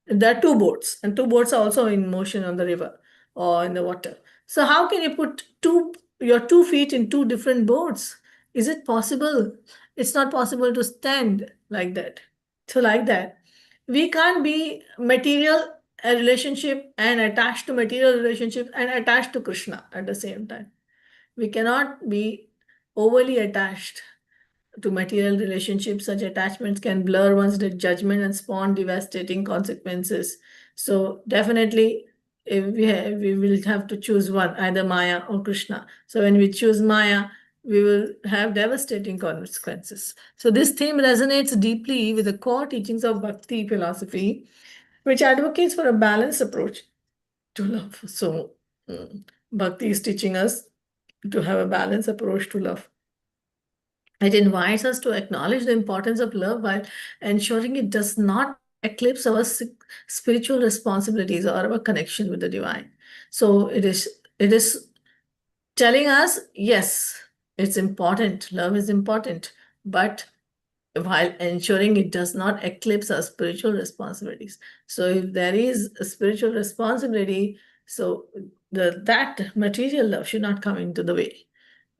There are two boats, and two boats are also in motion on the river or in the water. So, how can you put your 2 feet in two different boats? Is it possible? It's not possible to stand like that. So, like that, we can't be material relationship and attached to material relationship and attached to Krishna at the same time. We cannot be overly attached to material relationships. Such attachments can blur one's judgment and spawn devastating consequences. So definitely, if we will have to choose one, either Maya or Krishna. So when we choose Maya, we will have devastating consequences. So this theme resonates deeply with the core teachings of Bhakti philosophy, which advocates for a balanced approach to love. So Bhakti is teaching us to have a balanced approach to love. It invites us to acknowledge the importance of love while ensuring it does not eclipse our spiritual responsibilities or our connection with the divine. So it is telling us, yes, it's important. Love is important, but while ensuring it does not eclipse our spiritual responsibilities. So if there is a spiritual responsibility, so that material love should not come into the way.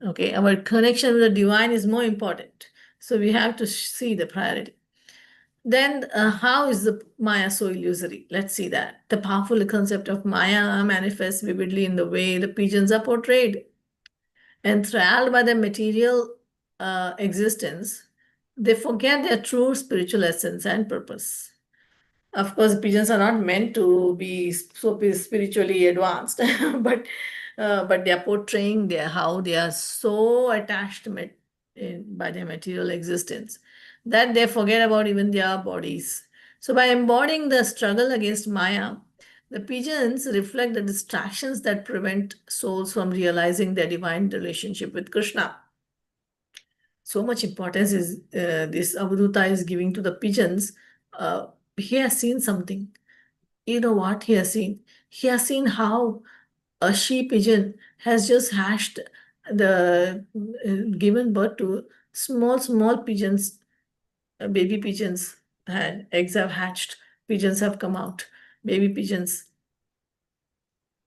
Okay, our connection with the divine is more important. So we have to see the priority. Then, how is the Maya so illusory? Let's see that. The powerful concept of Maya manifests vividly in the way the pigeons are portrayed. Enthralled by their material existence, they forget their true spiritual essence and purpose. Of course, pigeons are not meant to be so spiritually advanced, but they are portraying how they are so attached by their material existence that they forget about even their bodies. So, by embodying the struggle against Maya, the pigeons reflect the distractions that prevent souls from realizing their divine relationship with Krishna. so much importance is this Avadhuta is giving to the pigeons. He has seen something. You know what he has seen? He has seen how a she pigeon has just hatched given birth to small pigeons, baby pigeons, and eggs have hatched, pigeons have come out, baby pigeons.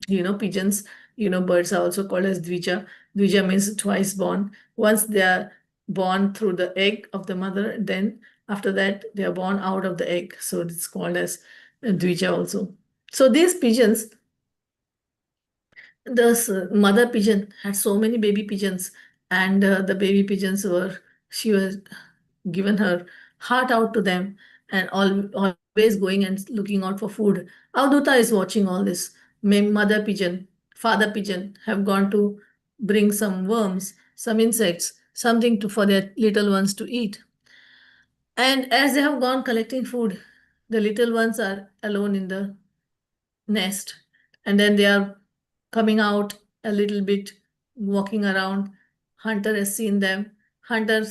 Pigeons, birds are also called as dvija. Dvija means twice born. Once they are born through the egg of the mother, then after that they are born out of the egg. So it's called as dvija also. So these pigeons, the mother pigeon had so many baby pigeons, and the baby pigeons she was given her heart out to them, and always going and looking out for food. Avduta is watching all this. Mother pigeon, father pigeon have gone to bring some worms, some insects, something for their little ones to eat. And as they have gone collecting food, the little ones are alone in the nest, and then they are coming out a little bit, walking around. Hunter has seen them. Hunter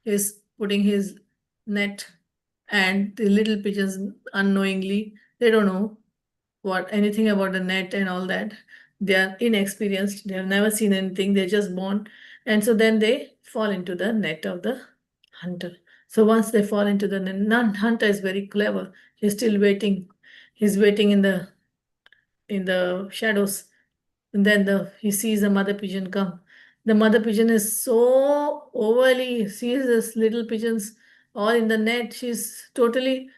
is putting his net, and the little pigeons unknowingly, they don't know what anything about the net and all that. They are inexperienced, they have never seen anything, they're just born, and so then they fall into the net of the hunter. So once they fall into the net, hunter is very clever. He's still waiting. He's waiting in the shadows. And then he sees the mother pigeon come. The mother pigeon is so overly sees this little pigeons all in the net. She's totally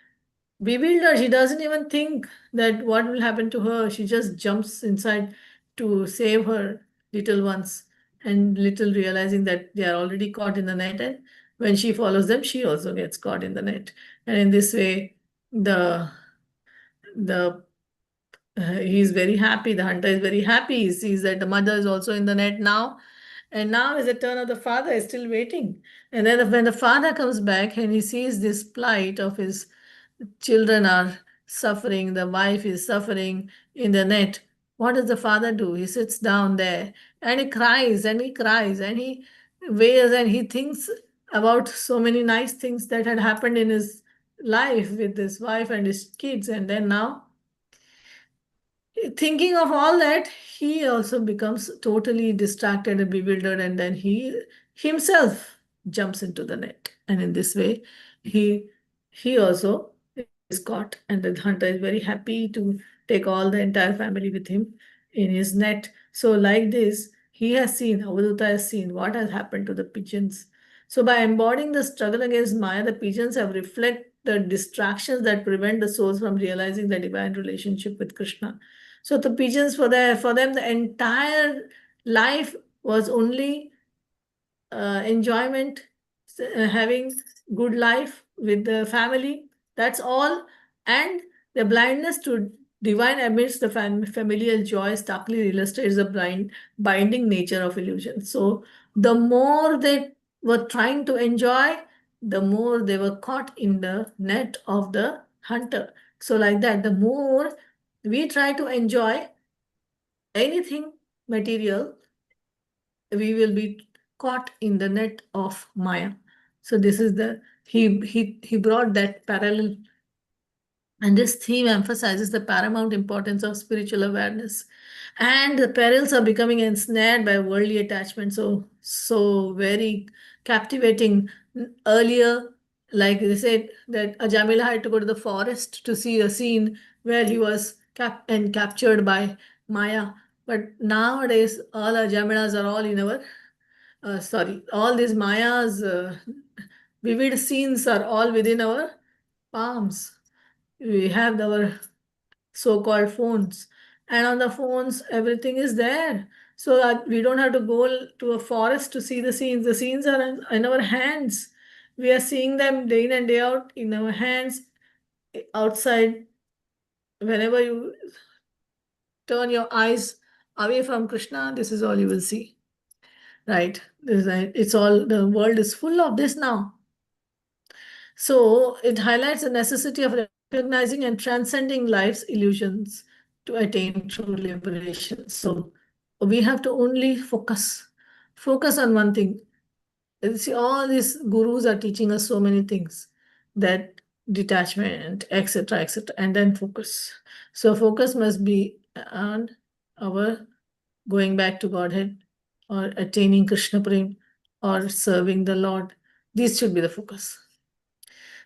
bewildered. She doesn't even think that what will happen to her. She just jumps inside to save her little ones, and little realizing that they are already caught in the net. And when she follows them, she also gets caught in the net. And in this way, the he's very happy. The hunter is very happy. He sees that the mother is also in the net now. And now is the turn of the father, is still waiting. And then when the father comes back and he sees this plight of his children are suffering, the wife is suffering in the net, what does the father do? He sits down there and he cries and he cries and he wails and he thinks about so many nice things that had happened in his life with his wife and his kids. And then now, thinking of all that, he also becomes totally distracted and bewildered, and then he himself jumps into the net. And in this way, he he also is caught, and the hunter is very happy to take all the entire family with him in his net. So, like this, he has seen, Avaduta has seen what has happened to the pigeons. So, by embodying the struggle against Maya, the pigeons have reflect the distractions that prevent the souls from realizing the divine relationship with Krishna. So the pigeons, for them, the entire life was only enjoyment, having good life with the family. That's all. And the blindness to divine amidst the familial joy starkly illustrates the binding nature of illusion. So the more they were trying to enjoy, the more they were caught in the net of the hunter. So like that, the more we try to enjoy anything material, we will be caught in the net of Maya. So this is he brought that parallel, and this theme emphasizes the paramount importance of spiritual awareness. And the perils are becoming ensnared by worldly attachment. So very captivating. Earlier, like they said, that Ajamila had to go to the forest to see a scene where he was captured by Maya. But nowadays, all Ajamilas are all in our sorry, all these Maya's vivid scenes are all within our palms. We have our so-called phones, and on the phones everything is there, so that we don't have to go to a forest to see the scenes. The scenes are in our hands. We are seeing them day in and day out in our hands, outside. Whenever you turn your eyes away from Krishna, this is all you will see, right? It's all, the world is full of this now. So it highlights the necessity of recognizing and transcending life's illusions to attain true liberation. So we have to only focus on one thing. See, all these gurus are teaching us so many things, that detachment, etc., etc., and then focus. So focus must be on our going back to Godhead, or attaining Krishna Prem, or serving the Lord. These should be the focus.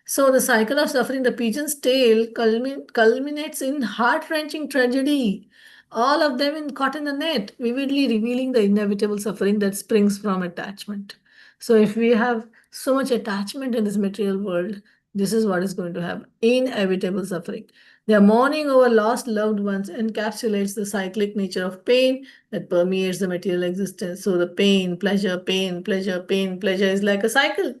So the cycle of suffering, the pigeon's tail, culminates in heart-wrenching tragedy. All of them caught in the net, vividly revealing the inevitable suffering that springs from attachment. So if we have so much attachment in this material world, this is what is going to happen. Inevitable suffering. Their mourning over lost loved ones encapsulates the cyclic nature of pain that permeates the material existence. So the pain, pleasure, pain, pleasure is like a cycle.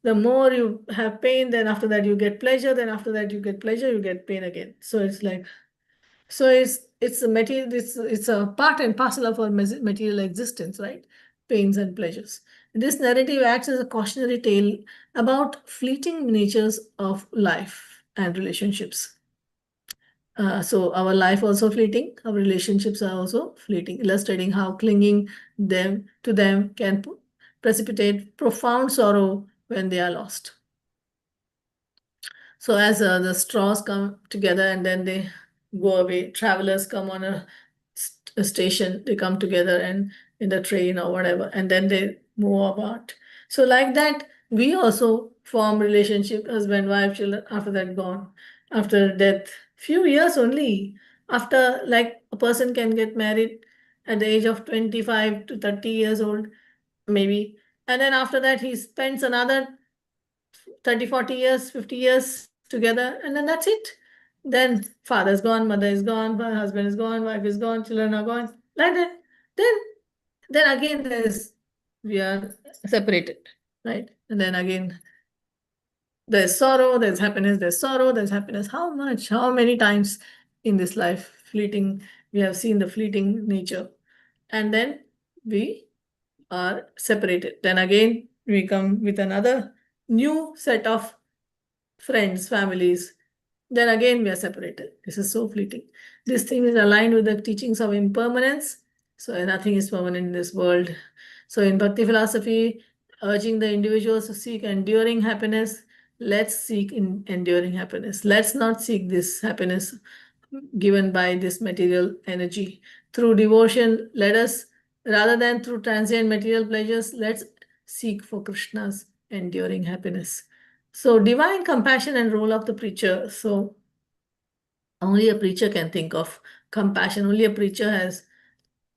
The more you have pain, then after that you get pleasure, then after that you get pleasure, you get pain again. So it's like, so it's a material, it's a part and parcel of our material existence, right? Pains and pleasures. This narrative acts as a cautionary tale about fleeting natures of life and relationships. So our life also fleeting, our relationships are also fleeting, illustrating how clinging them to them can precipitate profound sorrow when they are lost. So as the straws come together and then they go away, travelers come on a station, they come together and in the train or whatever, and then they move apart. So like that, we also form relationship, husband, wife, children, after that gone, after death, few years only. After, like, a person can get married at the age of 25 to 30 years old, maybe, and then after that he spends another 30, 40 years, 50 years together, and then that's it. Then father is gone, mother is gone, husband is gone, wife is gone, children are gone, like that. Then again we are separated, right? And then again there's sorrow, there's happiness, there's sorrow, there's happiness. How much, how many times in this life, fleeting, we have seen the fleeting nature. And then we are separated. Then again we come with another new set of friends, families. Then again we are separated. This is so fleeting. This thing is aligned with the teachings of impermanence. So nothing is permanent in this world. So in Bhakti philosophy, urging the individuals to seek enduring happiness, let's seek enduring happiness. Let's not seek this happiness given by this material energy. Through devotion, let us, rather than through transient material pleasures, let's seek for Krishna's enduring happiness. So divine compassion and role of the preacher. So only a preacher can think of compassion. Only a preacher has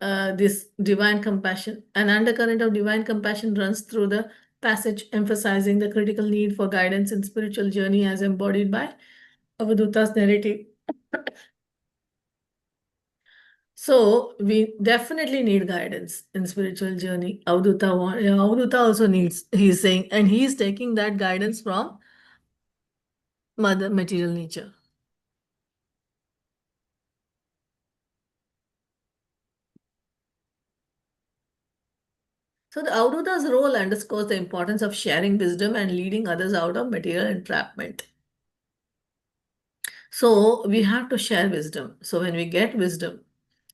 this divine compassion. An undercurrent of divine compassion runs through the passage, emphasizing the critical need for guidance in spiritual journey as embodied by Avaduta's narrative. So we definitely need guidance in spiritual journey. Avadhuta also needs, he's saying, and he's taking that guidance from mother material nature. So the Avadhuta's role underscores the importance of sharing wisdom and leading others out of material entrapment. So we have to share wisdom. So when we get wisdom,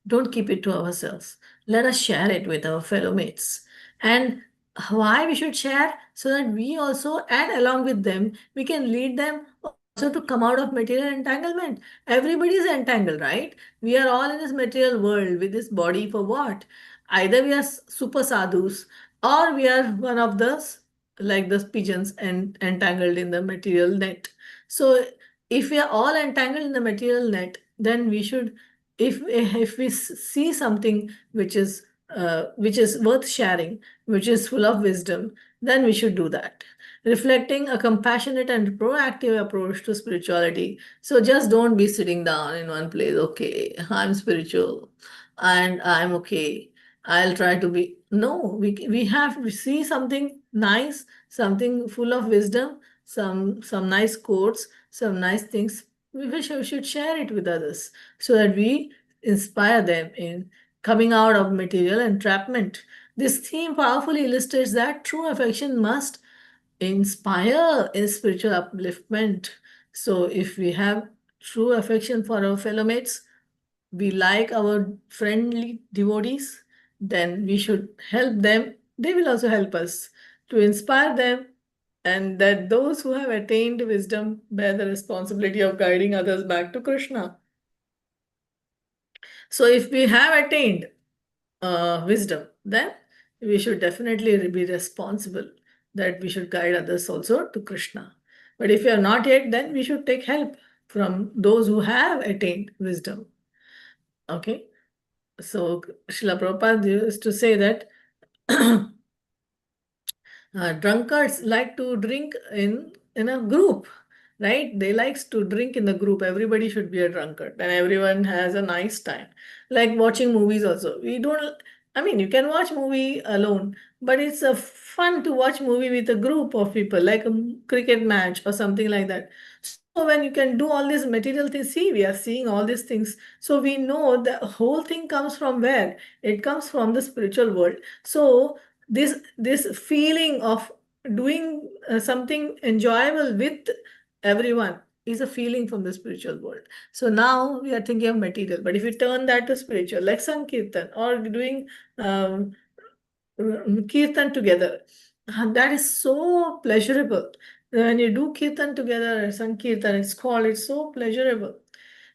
don't keep it to ourselves. Let us share it with our fellow mates. And why we should share? So that we also, and along with them, we can lead them also to come out of material entanglement. Everybody is entangled, right? We are all in this material world with this body for what? Either we are super sadhus, or we are one of those, like the pigeons, and entangled in the material net. So if we are all entangled in the material net, then we should, if we see something which is worth sharing, which is full of wisdom, then we should do that, reflecting a compassionate and proactive approach to spirituality. So just don't be sitting down in one place. Okay, I'm spiritual and I'm okay, I'll try to be. No, we have to see something nice, something full of wisdom, some nice quotes, some nice things. We should share it with others so that we inspire them in coming out of material entrapment. This theme powerfully illustrates that true affection must inspire in spiritual upliftment. So if we have true affection for our fellow mates, we like our friendly devotees, then we should help them they will also help us to inspire them, and that those who have attained wisdom bear the responsibility of guiding others back to Krishna. So if we have attained wisdom, then we should definitely be responsible that we should guide others also to Krishna. But if we are not yet, then we should take help from those who have attained wisdom. Okay. So Srila Prabhupada used to say that drunkards like to drink in a group, right? They likes to drink in the group. Everybody should be a drunkard and everyone has a nice time. Like watching movies also. We don't, I mean, you can watch movie alone, but it's a fun to watch movie with a group of people, like a cricket match or something like that. So when you can do all these material things, see, we are seeing all these things. So we know the whole thing comes from where? It comes from the spiritual world. So this feeling of doing something enjoyable with everyone is a feeling from the spiritual world. So now we are thinking of material, but if we turn that to spiritual, like Sankirtan or doing um, kirtan together, that is so pleasurable. When you do kirtan together, Sankirtan, it's so pleasurable.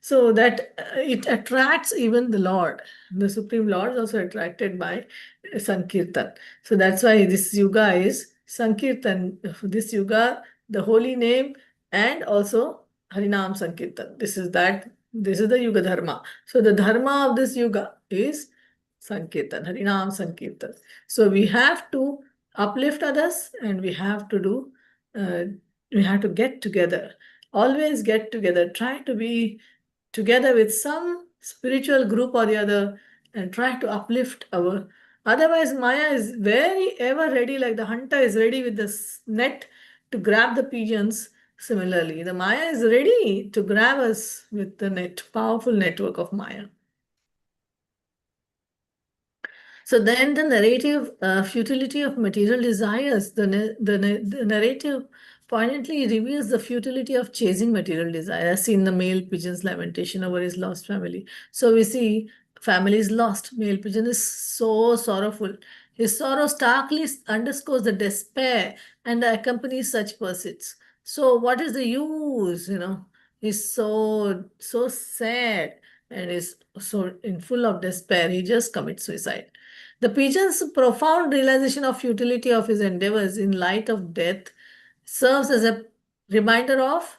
So that it attracts even the Lord. The Supreme Lord is also attracted by Sankirtan. So that's why this yuga is Sankirtan. This yuga, the holy name, and also Harinam Sankirtan. This is the Yuga Dharma. So the Dharma of this yuga is Sankirtan, Harinam Sankirtan. So we have to uplift others and uh, we have to get together. Always get together. Try to be together with some spiritual group or the other and try to uplift our. Otherwise, Maya is very ever ready, like the hunter is ready with the net to grab the pigeons. Similarly, the Maya is ready to grab us with the net, powerful network of Maya. So then the narrative futility of material desires, the narrative poignantly reveals the futility of chasing material desire, as seen in the male pigeon's lamentation over his lost family. So we see family is lost. Male pigeon is so sorrowful. His sorrow starkly underscores the despair and accompanies such pursuits. So what is the use? He's so sad and is so in full of despair. He just commits suicide. The pigeon's profound realization of futility of his endeavors in light of death serves as a reminder of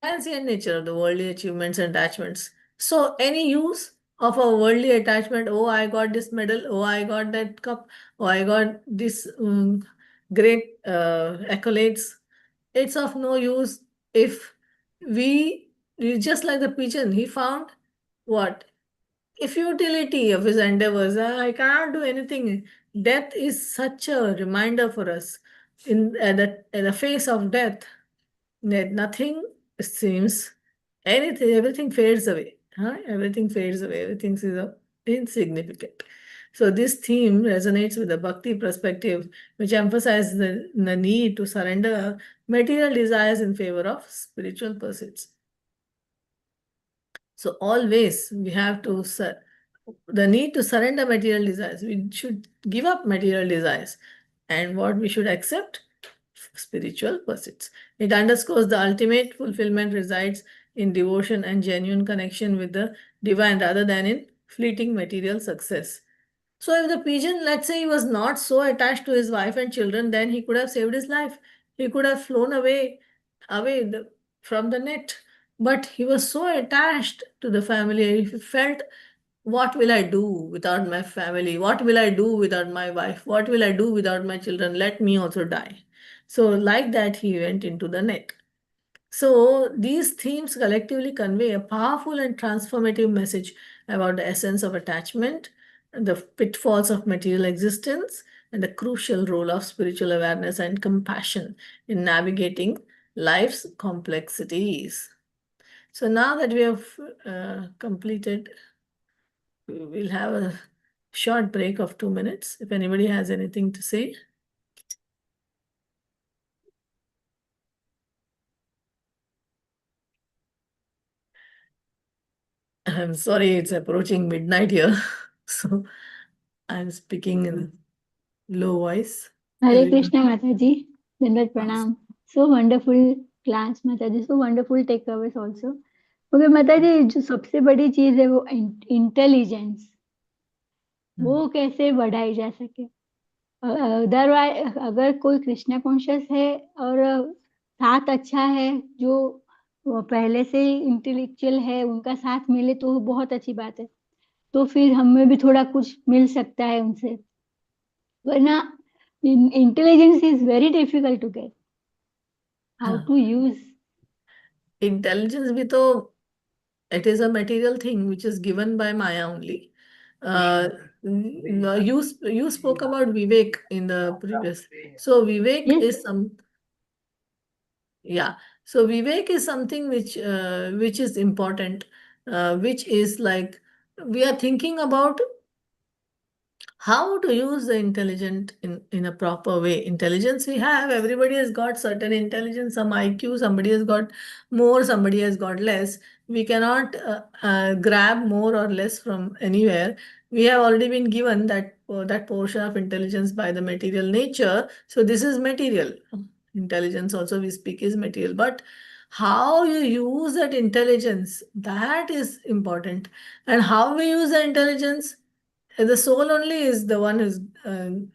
transient nature of the worldly achievements and attachments. So, any use of a worldly attachment, oh, I got this medal, oh, I got that cup, oh, I got this great accolades, it's of no use if we just like the pigeon, he found what? A futility of his endeavors. I cannot do anything. Death is such a reminder for us. At the face of death, that nothing seems, everything fades away. Huh? Everything fades away. Everything is insignificant. So this theme resonates with the bhakti perspective, which emphasizes the need to surrender material desires in favor of spiritual pursuits. So always we have to the need to surrender material desires. We should give up material desires. And what we should accept? Spiritual pursuits. It underscores the ultimate fulfillment resides in devotion and genuine connection with the divine rather than in fleeting material success. So if the pigeon, let's say he was not so attached to his wife and children, then he could have saved his life. He could have flown away from the net. But he was so attached to the family. He felt, what will I do without my family? What will I do without my wife? What will I do without my children? Let me also die. So like that, he went into the net. So these themes collectively convey a powerful and transformative message about the essence of attachment, the pitfalls of material existence, and the crucial role of spiritual awareness and compassion in navigating life's complexities. So now that we have completed, we'll have a short break of 2 minutes. If anybody has anything to say. I'm sorry, it's approaching midnight here. So I'm speaking in low voice.
Hare
Everyone.
Krishna Mataji, Dandat Pranam. So wonderful class Mataji, so wonderful takeaways also. Okay Mataji, जो सबसे बड़ी चीज है वो intelligence, वो कैसे बढ़ाई जा सके? अदरवाइज अगर कोई कृष्णा कॉन्शियस है और साथ अच्छा है, जो वो पहले से इंटेलेक्चुअल है, उनका साथ मिले तो बहुत अच्छी बात है, तो फिर हमें भी थोड़ा कुछ मिल सकता है उनसे, वरना intelligence is very difficult to get, how
हाँ,
टू यूज.
इंटेलिजेंस भी तो it is a material thing which is given by Maya only. You spoke about Vivek in the previous. So Vivek
Yes.
is some, yeah. So Vivek is something which is important, which is like we are thinking about how to use the intelligent in a proper way. Intelligence we have, everybody has got certain intelligence, some IQ, somebody has got more, somebody has got less. We cannot grab more or less from anywhere. We have already been given that portion of intelligence by the material nature. So this is material. Intelligence also we speak is material, but how you use that intelligence, that is important. And how we use the intelligence, the soul only is the one who's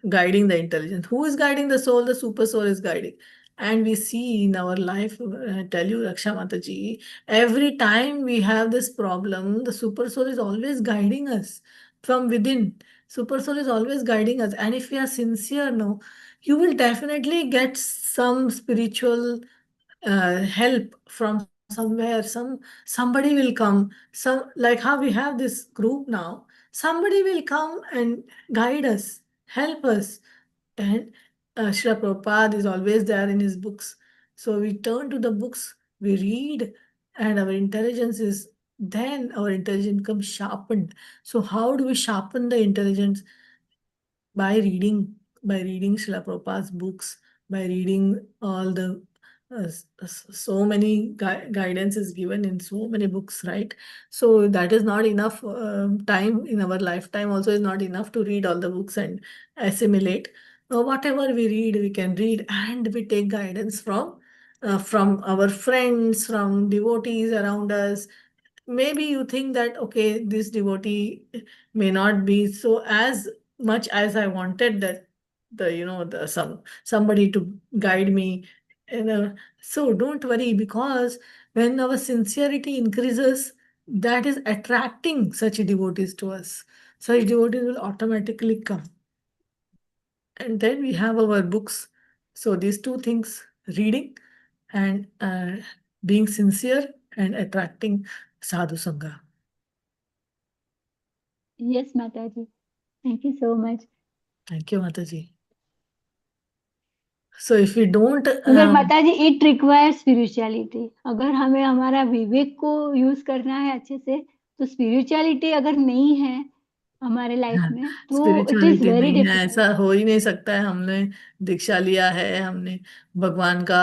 guiding the intelligence. Who is guiding the soul? The super soul is guiding. And we see in our life, I tell you, Raksha Mataji, every time we have this problem, the super soul is always guiding us from within. Super soul is always guiding us. And if we are sincere, no, you will definitely get some spiritual help from somewhere. Somebody will come, like how we have this group now, somebody will come and guide us, help us. And Srila Prabhupada is always there in his books, so we turn to the books, we read, and our intelligence becomes sharpened. So how do we sharpen the intelligence? by reading by reading Srila Prabhupada's books, by reading all the so many guidance is given in so many books, right? So that is not enough time in our lifetime. Also, is not enough to read all the books and assimilate. Whatever we read, we can read, and we take guidance from our friends, from devotees around us. Maybe you think that okay, this devotee may not be so as much as I wanted, that the somebody to guide me. So don't worry, because when our sincerity increases, that is attracting such devotees to us. Such devotees will automatically come. And then we have our books. So these two things, reading and being sincere and attracting sadhu sangha.
Yes Mataji, thank you so much.
Thank you, Mataji. So if we don't,
मगर माताजी it require spirituality, अगर हमें हमारा विवेक को use करना है अच्छे से, तो स्पिरिचुअलिटी अगर नहीं है हमारे लाइफ में तो इट इज
स्पिरिचुअलिटी
वेरी
नहीं है,
डिफिकल्ट.
ऐसा हो ही नहीं सकता है. हमने दीक्षा लिया है, हमने भगवान का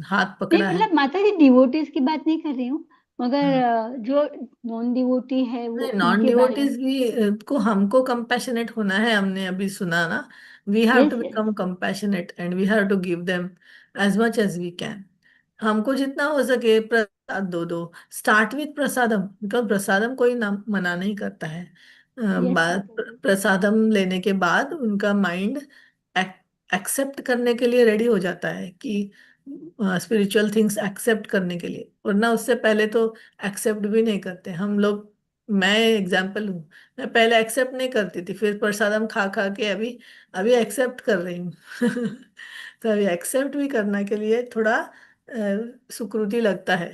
हाथ
नहीं
पकड़ा है.
मतलब माताजी डिवोटीज की बात नहीं कर रही हूँ, मगर
हाँ.
जो नॉन डिवोटी है वो
नहीं, नॉन
उनके बारे में.
डिवोटीज भी को हमको कंपैशनेट होना है. हमने अभी सुना ना, we have to
yes yes.
Become compassionate and we have to give them as much as we can. हमको जितना हो सके प्रसाद दो दो. Start with prasadam, because prasadam कोई ना मना नहीं करता है.
यस
बात
माताजी.
प्रसादम लेने के बाद उनका माइंड एक्सेप्ट करने के लिए रेडी हो जाता है, कि स्पिरिचुअल थिंग्स एक्सेप्ट करने के लिए. वरना उससे पहले तो एक्सेप्ट भी नहीं करते हम लोग. मैं एग्जाम्पल हूँ. मैं पहले एक्सेप्ट नहीं करती थी, फिर प्रसादम खा खा के अभी अभी एक्सेप्ट कर रही हूँ. तो अभी एक्सेप्ट भी करने के लिए थोड़ा सुकृति लगता है.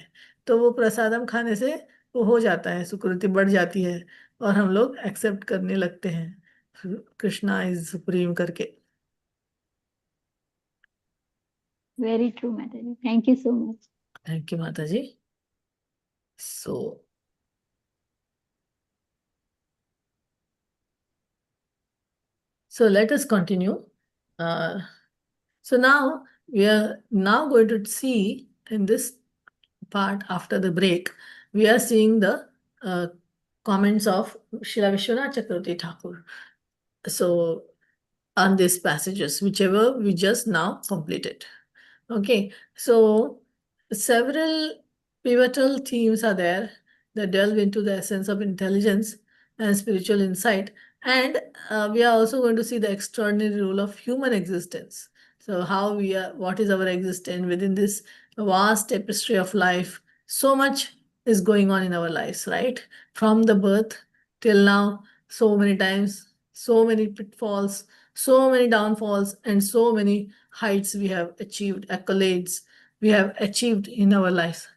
तो वो प्रसादम खाने से वो हो जाता है, सुकृति बढ़ जाती है, और हम लोग एक्सेप्ट करने लगते हैं कृष्णा इज सुप्रीम करके.
वेरी ट्रू माताजी, thank you so much.
Thank you माता जी. सो let us continue. So now we are now going to see in this part after the break, we are seeing the comments of Srila Vishwanath Chakravarti Thakur. So on these passages, whichever we just now completed. Okay, so several pivotal themes are there that delve into the essence of intelligence and spiritual insight. And we are also going to see the extraordinary role of human existence. So, how we are, what is our existence within this vast tapestry of life? So much is going on in our lives, right? From the birth till now, so many times, so many pitfalls, so many downfalls, and so many heights we have achieved, accolades we have achieved in our lives.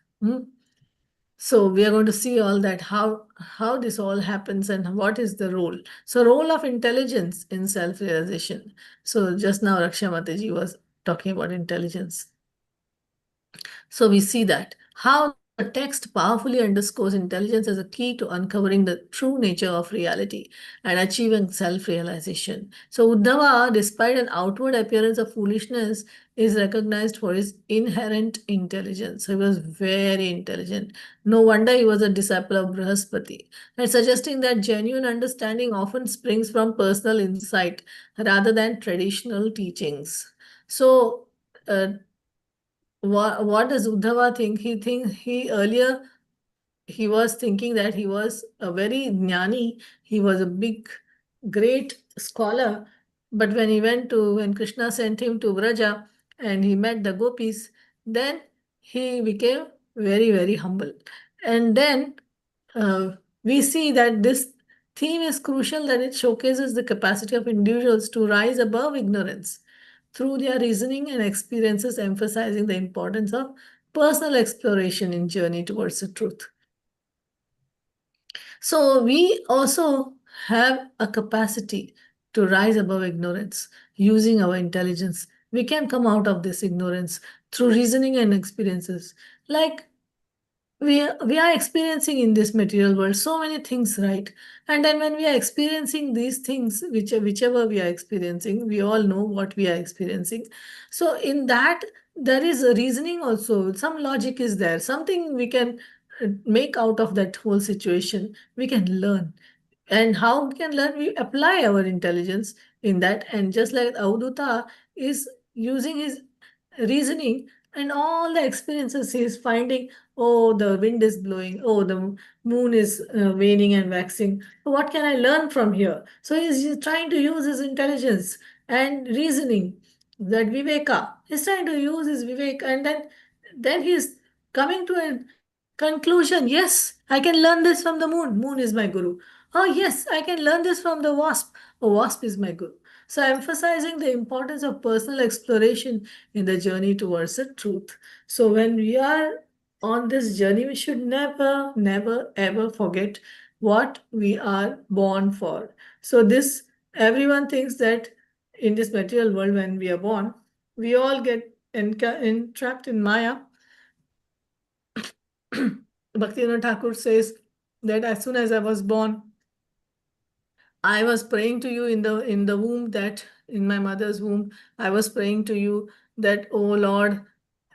So we are going to see all that, how this all happens and what is the role. So role of intelligence in self-realization. So just now Raksha Mataji was talking about intelligence. So we see that how the text powerfully underscores intelligence as a key to uncovering the true nature of reality and achieving self-realization. So Uddhava, despite an outward appearance of foolishness, is recognized for his inherent intelligence. So he was very intelligent. No wonder he was a disciple of Brihaspati. And suggesting that genuine understanding often springs from personal insight rather than traditional teachings. So uh, what does Uddhava think? He earlier he was thinking that he was a very jnani, he was a big, great scholar. But when Krishna sent him to Vraja and he met the gopis, then he became very, very humble. And then uh, we see that this theme is crucial, that it showcases the capacity of individuals to rise above ignorance through their reasoning and experiences, emphasizing the importance of personal exploration in journey towards the truth. So we also have a capacity to rise above ignorance using our intelligence. We can come out of this ignorance through reasoning and experiences. Like we are experiencing in this material world so many things, right? And then when we are experiencing these things, whichever we are experiencing, we all know what we are experiencing. So in that, there is a reasoning also, some logic is there, something we can make out of that whole situation, we can learn. And how we can learn? We apply our intelligence in that. And just like Avduta is using his reasoning and all the experiences he is finding, oh, the wind is blowing, oh, the moon is waning and waxing. What can I learn from here? So he's trying to use his intelligence and reasoning, that Viveka. He's trying to use his Vivek, and then he's coming to a conclusion. Yes, I can learn this from the moon. Moon is my guru. Oh, yes, I can learn this from the wasp. A wasp is my guru. So, emphasizing the importance of personal exploration in the journey towards the truth. So, when we are on this journey, we should never, never, ever forget what we are born for. So, this everyone thinks that in this material world, when we are born, we all get entrapped in Maya. Bhaktivinoda Thakur says that as soon as I was born, I was praying to you in the womb, that in my mother's womb, I was praying to you that, oh Lord,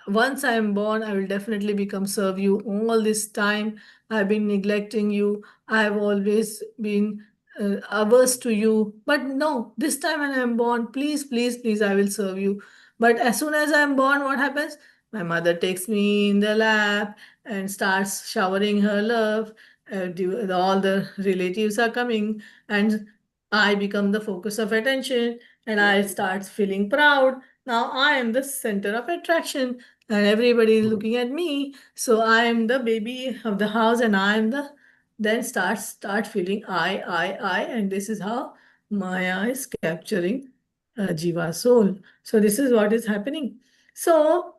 once I am born, I will definitely become serve you. All this time, I've been neglecting you. I have always been averse to you. But no, this time when I am born, please, please, please, I will serve you. But as soon as I am born, what happens? My mother takes me in the lap and starts showering her love. All the relatives are coming, and I become the focus of attention, and I start feeling proud. Now I am the center of attraction and everybody is looking at me. So I am the baby of the house, and I am the then start feeling I, and this is how Maya is capturing Jiva's soul. So this is what is happening. So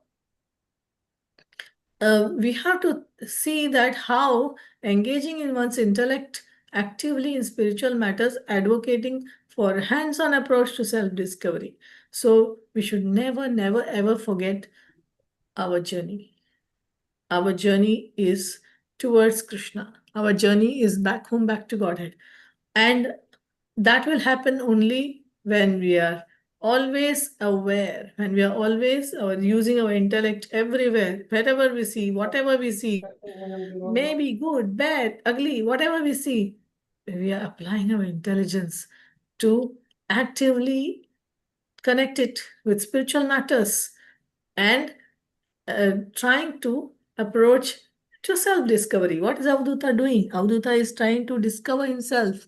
we have to see that how engaging in one's intellect actively in spiritual matters, advocating for hands-on approach to self-discovery. So we should never, never, ever forget our journey. Our journey is towards Krishna. Our journey is back home, back to Godhead. And that will happen only when we are always aware, when we are always using our intellect everywhere, wherever we see, whatever we see, maybe good, bad, ugly, whatever we see, we are applying our intelligence to actively connect it with spiritual matters and trying to approach to self-discovery. What is Avduta doing? Avduta is trying to discover himself.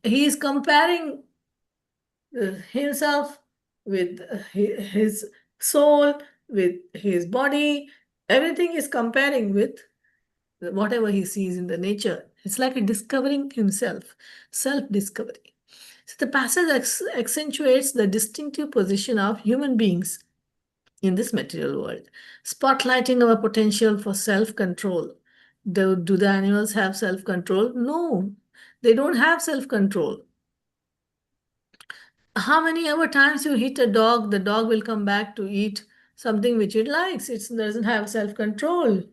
He is comparing himself with his soul, with his body. Everything is comparing with whatever he sees in the nature. It's like a discovering himself, self-discovery. So the passage accentuates the distinctive position of human beings in this material world, spotlighting our potential for self-control. Do the animals have self-control? No, they don't have self-control. How many ever times you hit a dog, the dog will come back to eat something which it likes. It doesn't have self-control.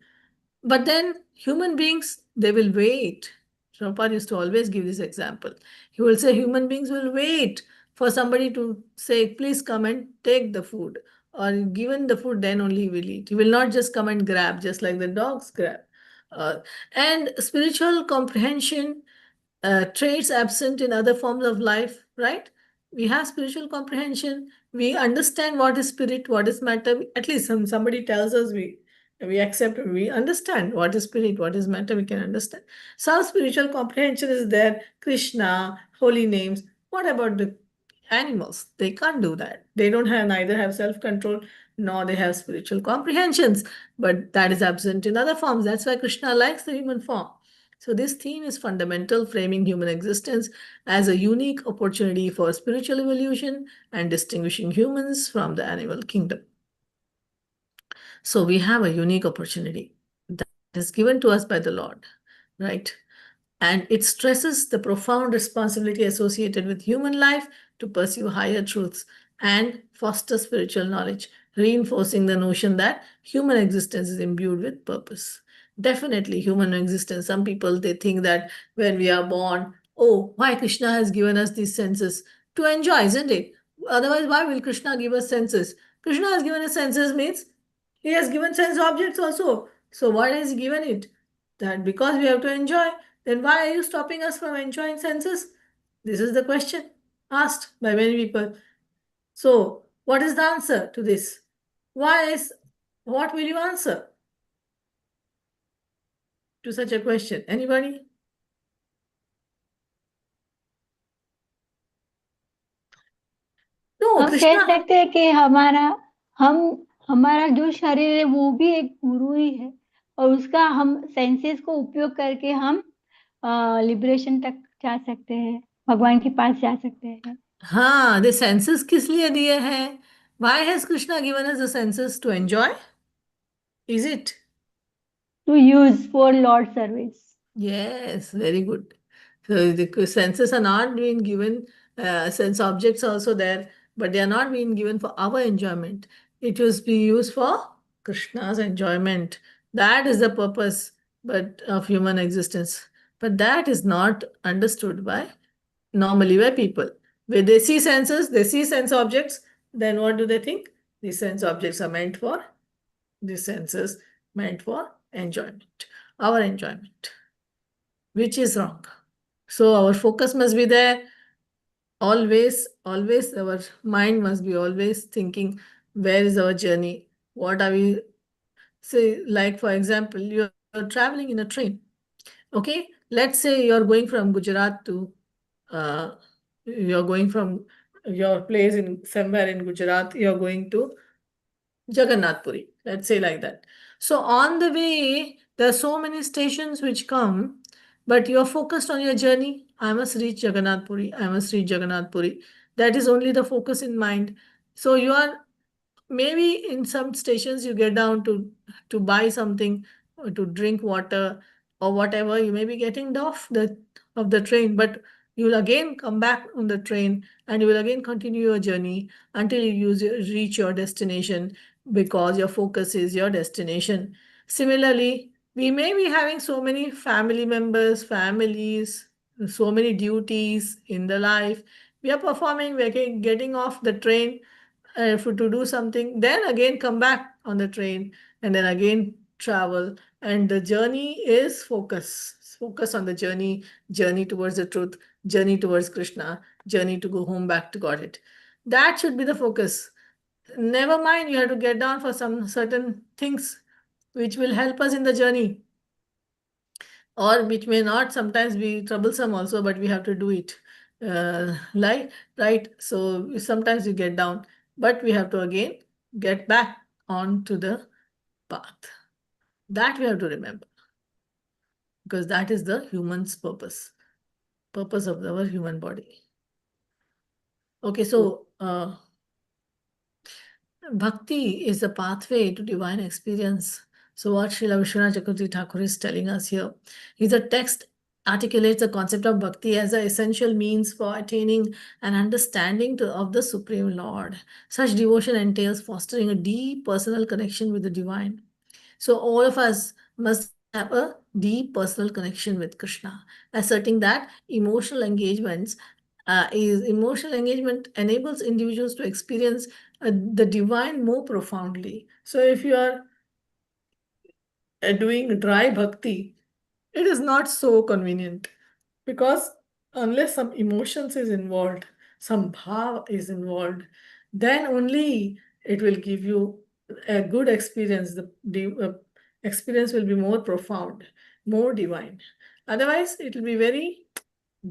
But then human beings, they will wait. Prabhupada used to always give this example. He will say human beings will wait for somebody to say, please come and take the food. Or given the food, then only he will eat. He will not just come and grab, just like the dogs grab. And spiritual comprehension, traits absent in other forms of life, right? We have spiritual comprehension. We understand what is spirit, what is matter. At least somebody tells us, we accept, we understand what is spirit, what is matter, we can understand. Some spiritual comprehension is there, Krishna, holy names. What about the animals? They can't do that. They don't have neither have self-control nor they have spiritual comprehensions, but that is absent in other forms. That's why Krishna likes the human form. So this theme is fundamental, framing human existence as a unique opportunity for spiritual evolution and distinguishing humans from the animal kingdom. So we have a unique opportunity that is given to us by the Lord, right? And it stresses the profound responsibility associated with human life to pursue higher truths and foster spiritual knowledge, reinforcing the notion that human existence is imbued with purpose. Definitely human existence. Some people, they think that when we are born, oh, why Krishna has given us these senses? To enjoy, isn't it? Otherwise, why will Krishna give us senses? Krishna has given us senses means he has given sense objects also. So what has he given it? That because we have to enjoy, then why are you stopping us from enjoying senses? This is the question asked by many people. So what is the answer to this? What will you answer to such a question? Anybody? No,
हम कह
Krishna.
सकते हैं कि हमारा जो शरीर है वो भी एक गुरु ही है और उसका हम सेंसेस को उपयोग करके हम लिबरेशन तक जा सकते हैं, भगवान के पास जा सकते हैं.
हाँ, the senses किस लिए दिए हैं? Why has Krishna given us the senses to enjoy? Is it?
To use for Lord service.
Yes, very good. So the senses are not being given, sense objects also there, but they are not being given for our enjoyment. It was be used for Krishna's enjoyment. That is the purpose but of human existence. But that is not understood by normally by people. When they see senses, they see sense objects, then what do they think? These sense objects are meant for, these senses meant for enjoyment, our enjoyment, which is wrong. So our focus must be there. Always our mind must be always thinking, where is our journey? What are we, say, like for example, you're traveling in a train. Okay, let's say you're going from Gujarat to, you're going from your place in somewhere in Gujarat, you're going to Jagannath Puri, let's say like that. So on the way, there are so many stations which come, but you are focused on your journey. I must reach Jagannath Puri. I must reach Jagannath Puri. That is only the focus in mind. So you are maybe in some stations you get down to buy something or to drink water or whatever. You may be getting off the train, but you will again come back on the train and you will again continue your journey until reach your destination because your focus is your destination. Similarly, we may be having so many family members, families, so many duties in the life. We are performing, we're getting off the train to do something, then again come back on the train and then again travel. And the journey is focus on the journey towards the truth, journey towards Krishna, journey to go home back to Godhead. That should be the focus. Never mind, you have to get down for some certain things which will help us in the journey, or which may not sometimes be troublesome also, but we have to do it. Right? So sometimes we get down, but we have to again get back onto the path. That we have to remember, because that is the human's purpose of our human body. Okay, so bhakti is the pathway to divine experience. So what Srila Vishwanath Chakravarti Thakur is telling us here is the text articulates the concept of bhakti as the essential means for attaining an understanding of the Supreme Lord. Such devotion entails fostering a deep personal connection with the divine. So all of us must have a deep personal connection with Krishna, asserting that emotional engagement enables individuals to experience the divine more profoundly. So if you are doing dry bhakti, it is not so convenient, because unless some emotions is involved, some bhav is involved, then only it will give you a good experience. The experience will be more profound, more divine. Otherwise, it will be very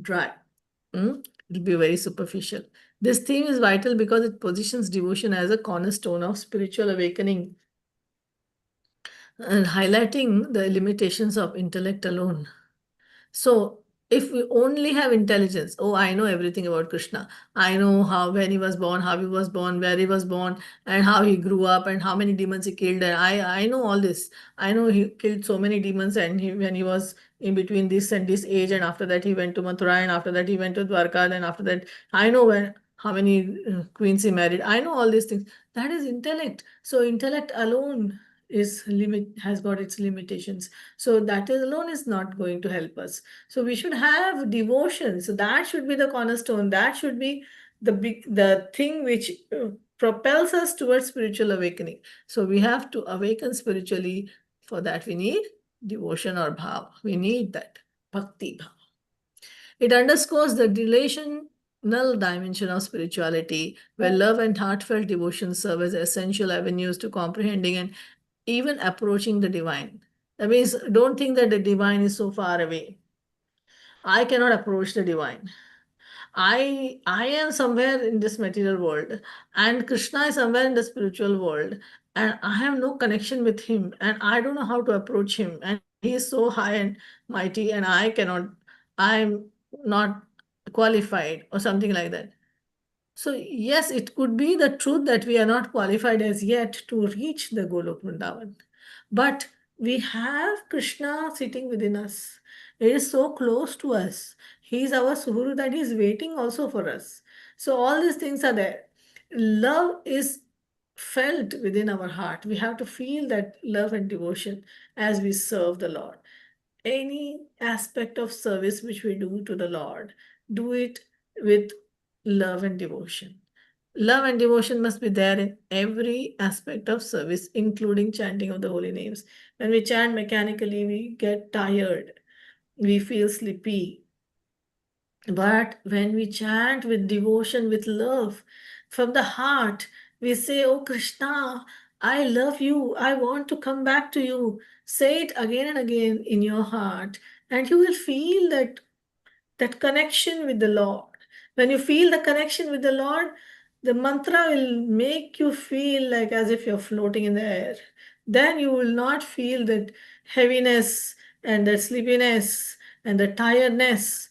dry. It will be very superficial. This theme is vital because it positions devotion as a cornerstone of spiritual awakening and highlighting the limitations of intellect alone. So, if we only have intelligence, oh, I know everything about Krishna. I know when he was born, how he was born, where he was born, and how he grew up, and how many demons he killed. And I know all this. I know he killed so many demons, and when he was in between this and this age, and after that he went to Mathura, and after that he went to Dwarka, and after that I know how many queens he married. I know all these things. That is intellect. So intellect alone has got its limitations, so that is alone is not going to help us. So we should have devotion. So that should be the cornerstone. That should be the thing which propels us towards spiritual awakening. So we have to awaken spiritually. For that we need devotion or bhav. We need that bhakti bhav. It underscores the relational dimension of spirituality, where love and heartfelt devotion serve as essential avenues to comprehending and even approaching the divine. That means, don't think that the divine is so far away. I cannot approach the divine. I am somewhere in this material world, and Krishna is somewhere in the spiritual world, and I have no connection with him, and I don't know how to approach him, and he is so high and mighty, and I'm not qualified or something like that. So yes, it could be the truth that we are not qualified as yet to reach the Golok Vrindavan. But we have Krishna sitting within us. It is so close to us. He is our Suhuru that he is waiting also for us. So all these things are there. Love is felt within our heart. We have to feel that love and devotion as we serve the Lord. Any aspect of service which we do to the Lord, do it with love and devotion. Love and devotion must be there in every aspect of service, including chanting of the holy names. When we chant mechanically, we get tired, we feel sleepy. But when we chant with devotion, with love, from the heart, we say, "Oh Krishna, I love you. I want to come back to you." Say it again and again in your heart, and you will feel that connection with the Lord. When you feel the connection with the Lord, the mantra will make you feel like as if you're floating in the air. Then you will not feel that heaviness and that sleepiness and the tiredness.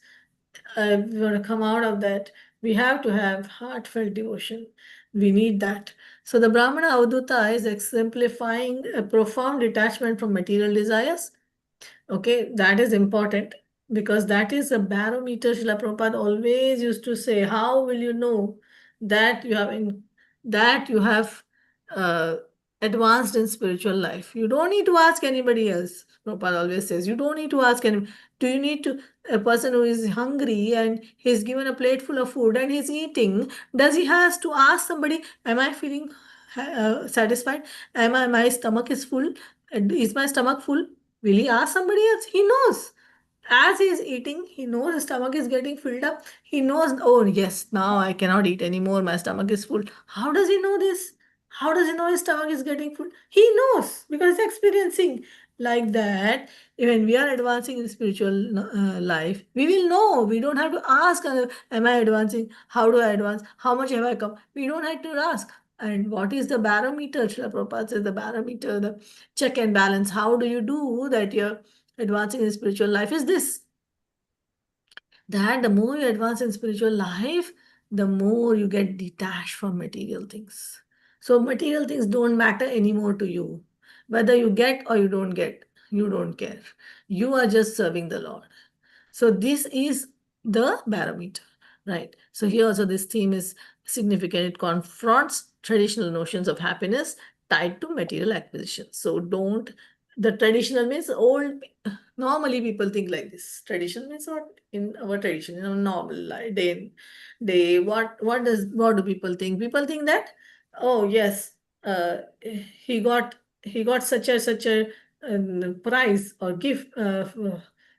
We want to come out of that. We have to have heartfelt devotion. We need that. So the Brahmana Avadhuta is exemplifying a profound detachment from material desires. Okay, that is important, because that is a barometer. Srila Prabhupada always used to say, how will you know that you have uh, advanced in spiritual life? You don't need to ask anybody else. Prabhupada always says, you don't need to ask anybody. Do you need to, a person who is hungry and he's given a plate full of food and he's eating, does he has to ask somebody, am I feeling satisfied? My stomach is full? Is my stomach full? Will he ask somebody else? He knows. as he's eating, he knows his stomach is getting filled up. He knows, oh yes, now I cannot eat anymore. My stomach is full. How does he know this? How does he know his stomach is getting full? He knows because he's experiencing like that. When we are advancing in spiritual life, we will know. We don't have to ask, am I advancing? How do I advance? How much have I come? We don't have to ask. And what is the barometer? Srila Prabhupada says the barometer, the check and balance. How do you do that? You're advancing in spiritual life is this, that the more you advance in spiritual life, the more you get detached from material things. So material things don't matter anymore to you. Whether you get or you don't get, you don't care. You are just serving the Lord. So this is the barometer, right? So here also this theme is significant. It confronts traditional notions of happiness tied to material acquisition. So don't, the traditional means old, normally people think like this. Tradition means what? In our tradition, in our normal life, day, what do people think? People think that, oh yes, he got such a prize or gift,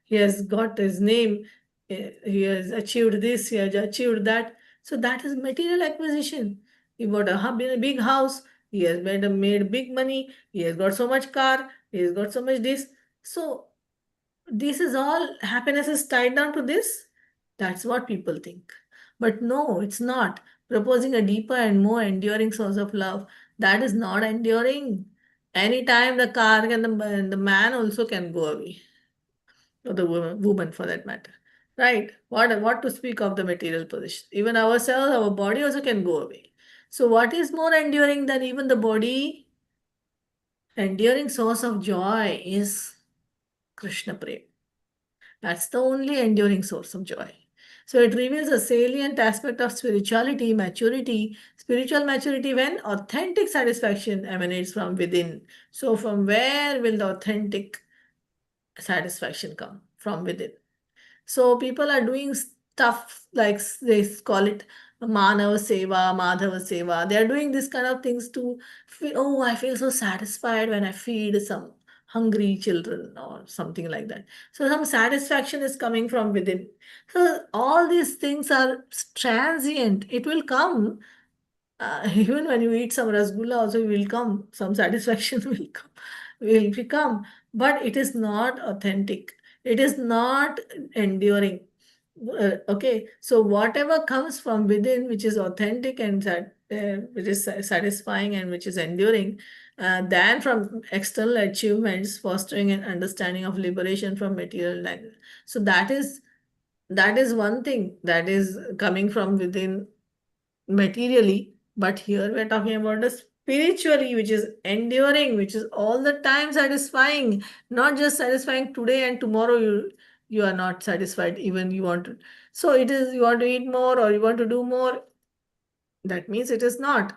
he has got his name, he has achieved this, he has achieved that. So that is material acquisition. He bought a big house, he has made big money, he has got so much car, he has got so much this. So this is all, happiness is tied down to this. That's what people think. But no, it's not. Proposing a deeper and more enduring source of love, that is not enduring. Anytime the car and the man also can go away, or the woman for that matter. Right? What to speak of the material position? Even ourselves, our body also can go away. So what is more enduring than even the body? Enduring source of joy is Krishna Prem. That's the only enduring source of joy. So it reveals a salient aspect of spirituality, maturity, spiritual maturity when authentic satisfaction emanates from within. So from where will the authentic satisfaction come? From within. So people are doing stuff like they call it Manava Seva, Madhava Seva. They are doing this kind of things to feel, oh, I feel so satisfied when I feed some hungry children or something like that. So some satisfaction is coming from within. So all these things are transient. It will come. Even when you eat some rasgulla, also will come. Some satisfaction will become, but it is not authentic. It is not enduring. Okay, so whatever comes from within, which is authentic and which is satisfying and which is enduring, than from external achievements, fostering an understanding of liberation from material language. So that is one thing that is coming from within materially, but here we're talking about the spiritually, which is enduring, which is all the time satisfying, not just satisfying today and tomorrow you are not satisfied, even you want to. So it is, you want to eat more or you want to do more, that means it is not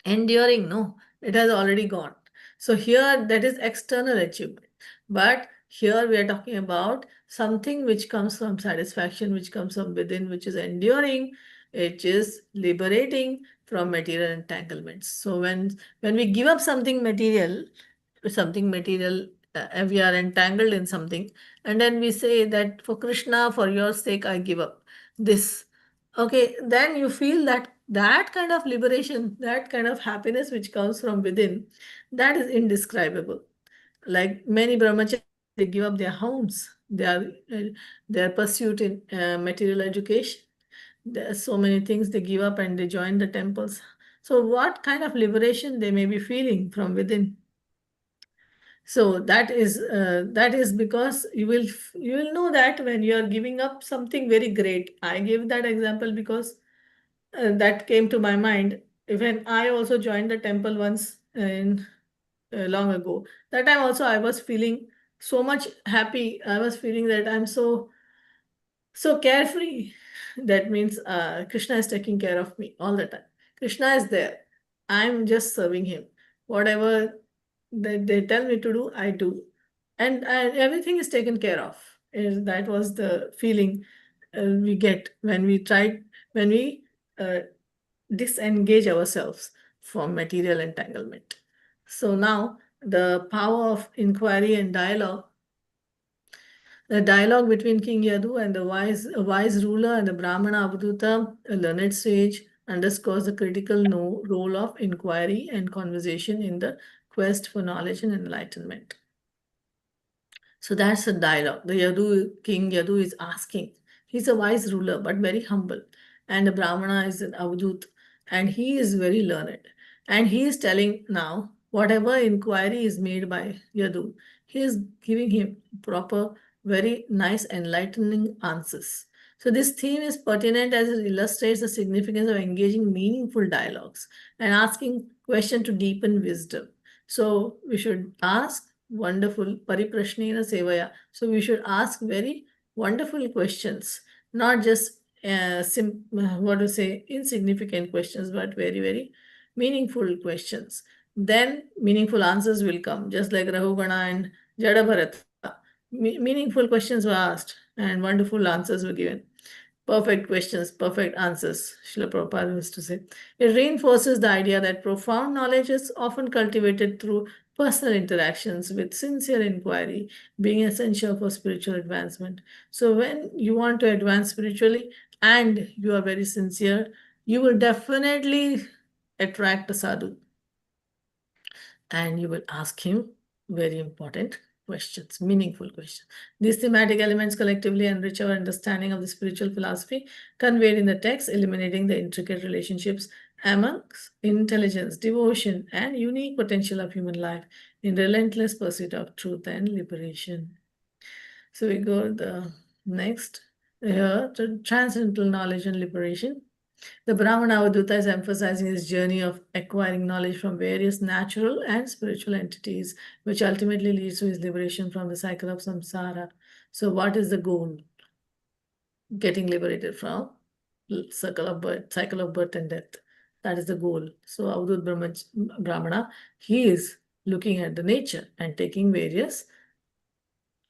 enduring. No, it has already gone. So here that is external achievement, but here we are talking about something which comes from satisfaction, which comes from within, which is enduring, which is liberating from material entanglements. So when we give up something material, we are entangled in something, and then we say that for Krishna, for your sake I give up this. Okay, then you feel that kind of liberation, that kind of happiness which comes from within, that is indescribable. Like many brahmacharis, they give up their homes, their pursuit in material education. There are so many things they give up and they join the temples. So what kind of liberation they may be feeling from within? So that is because you will know that when you are giving up something very great. I give that example because that came to my mind when I also joined the temple once in long ago. That time also I was feeling so much happy. I was feeling that I'm so carefree. That means Krishna is taking care of me all the time. Krishna is there. I'm just serving him. Whatever they tell me to do, I do. And everything is taken care of. That was the feeling we get when we uh, disengage ourselves from material entanglement. So now the power of inquiry and dialogue. The dialogue between King Yadu and the wise ruler and the Brahmana Avadhuta, a learned sage, underscores the critical role of inquiry and conversation in the quest for knowledge and enlightenment. So that's a dialogue. The King Yadu is asking. He's a wise ruler, but very humble. And the Brahmana is an Avadhut, and he is very learned. And he is telling now, whatever inquiry is made by Yadu, he is giving him proper, very nice, enlightening answers. So this theme is pertinent as it illustrates the significance of engaging meaningful dialogues and asking questions to deepen wisdom. So we should ask wonderful pariprashnena sevaya. So we should ask very wonderful questions, not just what to say, insignificant questions, but very, very meaningful questions. Then meaningful answers will come, just like Rahugana and Jadabharata. Meaningful questions were asked and wonderful answers were given. Perfect questions, perfect answers, Srila Prabhupada used to say. It reinforces the idea that profound knowledge is often cultivated through personal interactions with sincere inquiry, being essential for spiritual advancement. So, when you want to advance spiritually and you are very sincere, you will definitely attract a sadhu and you will ask him very important questions, meaningful questions. These thematic elements collectively enrich our understanding of the spiritual philosophy conveyed in the text, eliminating the intricate relationships amongst intelligence, devotion, and unique potential of human life in relentless pursuit of truth and liberation. So we go the next here to transcendental knowledge and liberation. The Brahmana Avadhuta is emphasizing his journey of acquiring knowledge from various natural and spiritual entities, which ultimately leads to his liberation from the cycle of samsara. So, what is the goal? Getting liberated from cycle of birth and death. That is the goal. So, Avadhut Brahmana, he is looking at the nature and taking various.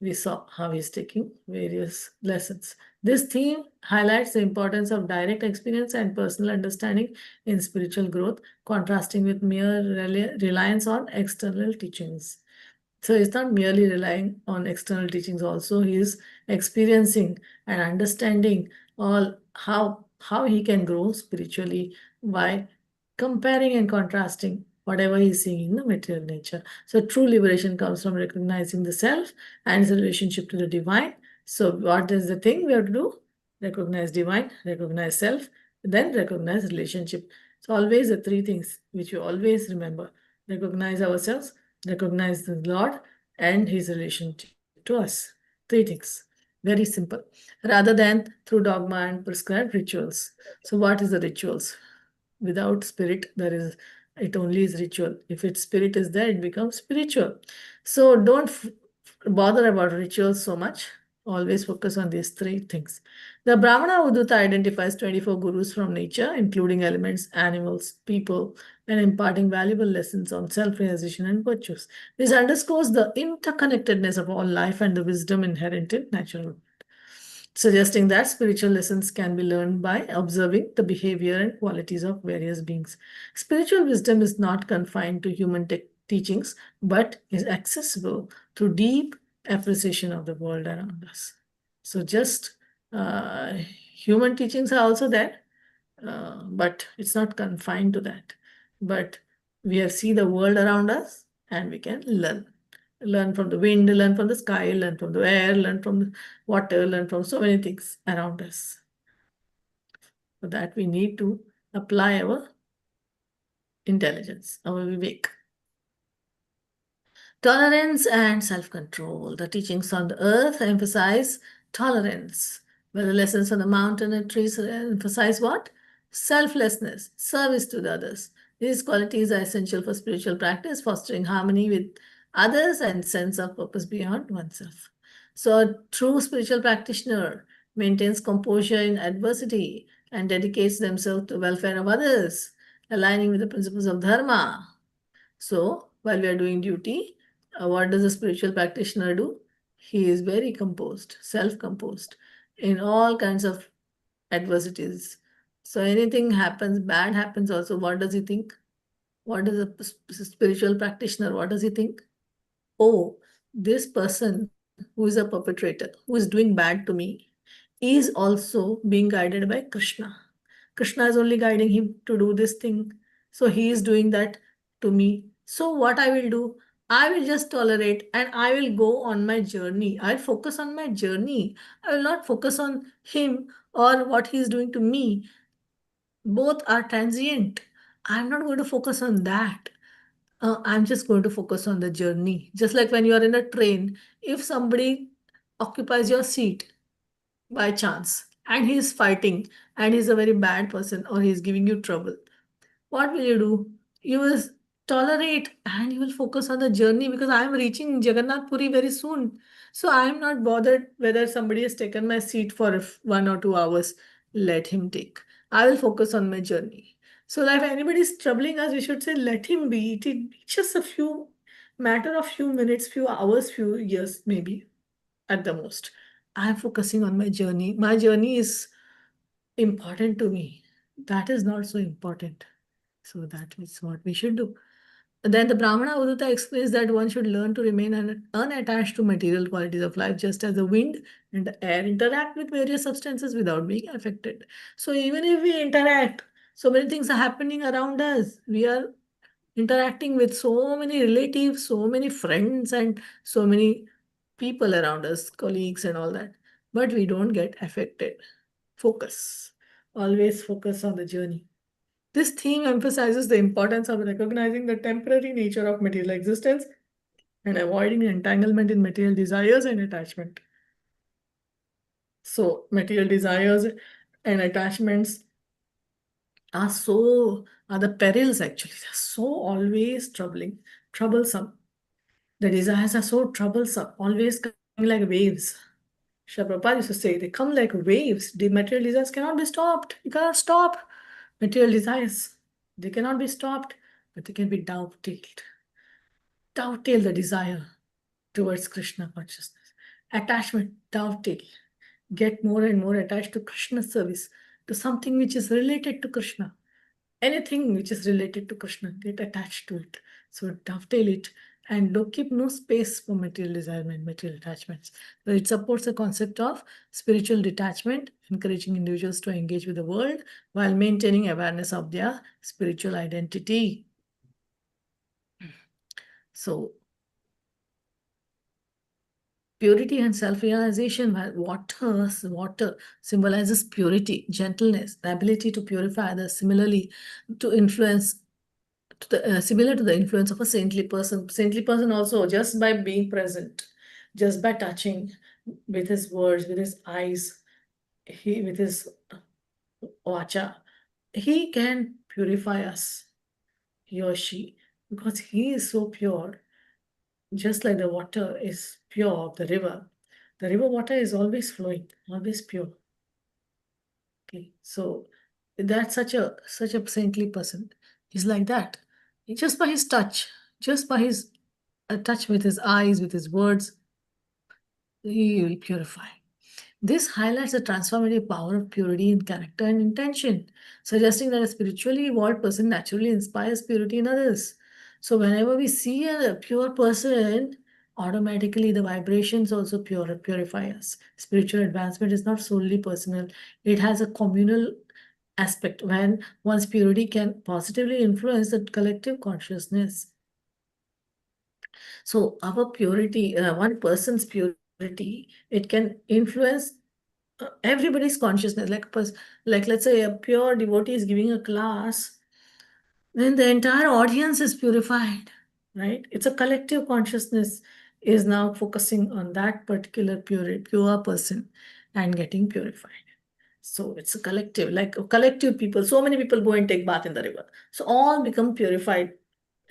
We saw how he's taking various lessons. This theme highlights the importance of direct experience and personal understanding in spiritual growth, contrasting with mere reliance on external teachings. So he's not merely relying on external teachings, also he is experiencing and understanding all how he can grow spiritually by comparing and contrasting whatever he's seeing in the material nature. So true liberation comes from recognizing the self and its relationship to the divine. So what is the thing we have to do? Recognize divine, recognize self, then recognize relationship. So always the three things which you always remember. Recognize ourselves, recognize the Lord and his relationship to us. Three things. Very simple. Rather than through dogma and prescribed rituals. So what is the rituals? Without spirit, it only is ritual. If its spirit is there, it becomes spiritual. So don't bother about rituals so much. Always focus on these three things. The Brahmana Uduta identifies 24 gurus from nature, including elements, animals, people, and imparting valuable lessons on self-realization and virtues. This underscores the interconnectedness of all life and the wisdom inherent in natural world, suggesting that spiritual lessons can be learned by observing the behavior and qualities of various beings. Spiritual wisdom is not confined to human teachings, but is accessible through deep appreciation of the world around us. So just human teachings are also there, but it's not confined to that. But we have seen the world around us and we can learn from the wind, learn from the sky, learn from the air, learn from the water, learn from so many things around us. For that we need to apply our intelligence, our vivek. Tolerance and self-control. The teachings on the earth emphasize tolerance, while the lessons on the mountain and trees emphasize what? Selflessness, service to the others. These qualities are essential for spiritual practice, fostering harmony with others and sense of purpose beyond oneself. So a true spiritual practitioner maintains composure in adversity and dedicates themselves to the welfare of others, aligning with the principles of dharma. So while we are doing duty, what does a spiritual practitioner do? He is very composed, self-composed in all kinds of adversities. So anything happens, bad happens also, what does he think? What is a spiritual practitioner? What does he think? Oh, this person who is a perpetrator, who is doing bad to me, is also being guided by Krishna. Krishna is only guiding him to do this thing. So he is doing that to me. So what I will do, I will just tolerate and I will go on my journey. I'll focus on my journey. I will not focus on him or what he is doing to me. Both are transient. I'm not going to focus on that. I'm just going to focus on the journey. Just like when you are in a train, if somebody occupies your seat by chance and he's fighting and he's a very bad person or he's giving you trouble, what will you do? You will tolerate and you will focus on the journey because I am reaching Jagannath Puri very soon. So I am not bothered whether somebody has taken my seat for 1 or 2 hours. Let him take. I will focus on my journey. So if anybody is troubling us, we should say, let him be. It's just a few matter of few minutes, few hours, few years, maybe at the most. I am focusing on my journey. My journey is important to me. That is not so important. So that is what we should do. Then the Brahmana Uddhata explains that one should learn to remain unattached to material qualities of life, just as the wind and the air interact with various substances without being affected. So even if we interact, so many things are happening around us. We are interacting with so many relatives, so many friends, and so many people around us, colleagues, and all that. But we don't get affected. Focus. Always focus on the journey. This theme emphasizes the importance of recognizing the temporary nature of material existence and avoiding entanglement in material desires and attachment. So, material desires and attachments are the perils actually. They're so always troublesome. The desires are so troublesome, always coming like waves. Srila Prabhupada used to say, they come like waves. The material desires cannot be stopped. You cannot stop material desires. They cannot be stopped, but they can be dovetailed. Dovetail the desire towards Krishna consciousness. Attachment, dovetail. Get more and more attached to Krishna service, to something which is related to Krishna. Anything which is related to Krishna, get attached to it. So dovetail it and don't keep no space for material desire and material attachments. So it supports the concept of spiritual detachment, encouraging individuals to engage with the world while maintaining awareness of their spiritual identity. So purity and self-realization, while water symbolizes purity, gentleness, the ability to purify others, similarly to influence similar to the influence of a saintly person. Saintly person also, just by being present, just by touching with his words, with his eyes, with his vacha, he can purify us, he or she, because he is so pure. Just like the water is pure of the river water is always flowing, always pure. Okay, so that's such a saintly person. He's like that. Just by his touch, just by his touch with his eyes, with his words, he will purify. This highlights the transformative power of purity in character and intention, suggesting that a spiritually evolved person naturally inspires purity in others. So whenever we see a pure person, automatically the vibrations also purify us. Spiritual advancement is not solely personal. It has a communal aspect when one's purity can positively influence the collective consciousness. So our purity, one person's purity, it can influence everybody's consciousness. Like let's say a pure devotee is giving a class, then the entire audience is purified, right? It's a collective consciousness is now focusing on that particular pure person and getting purified. So it's a collective, like a collective people. So many people go and take bath in the river. So all become purified,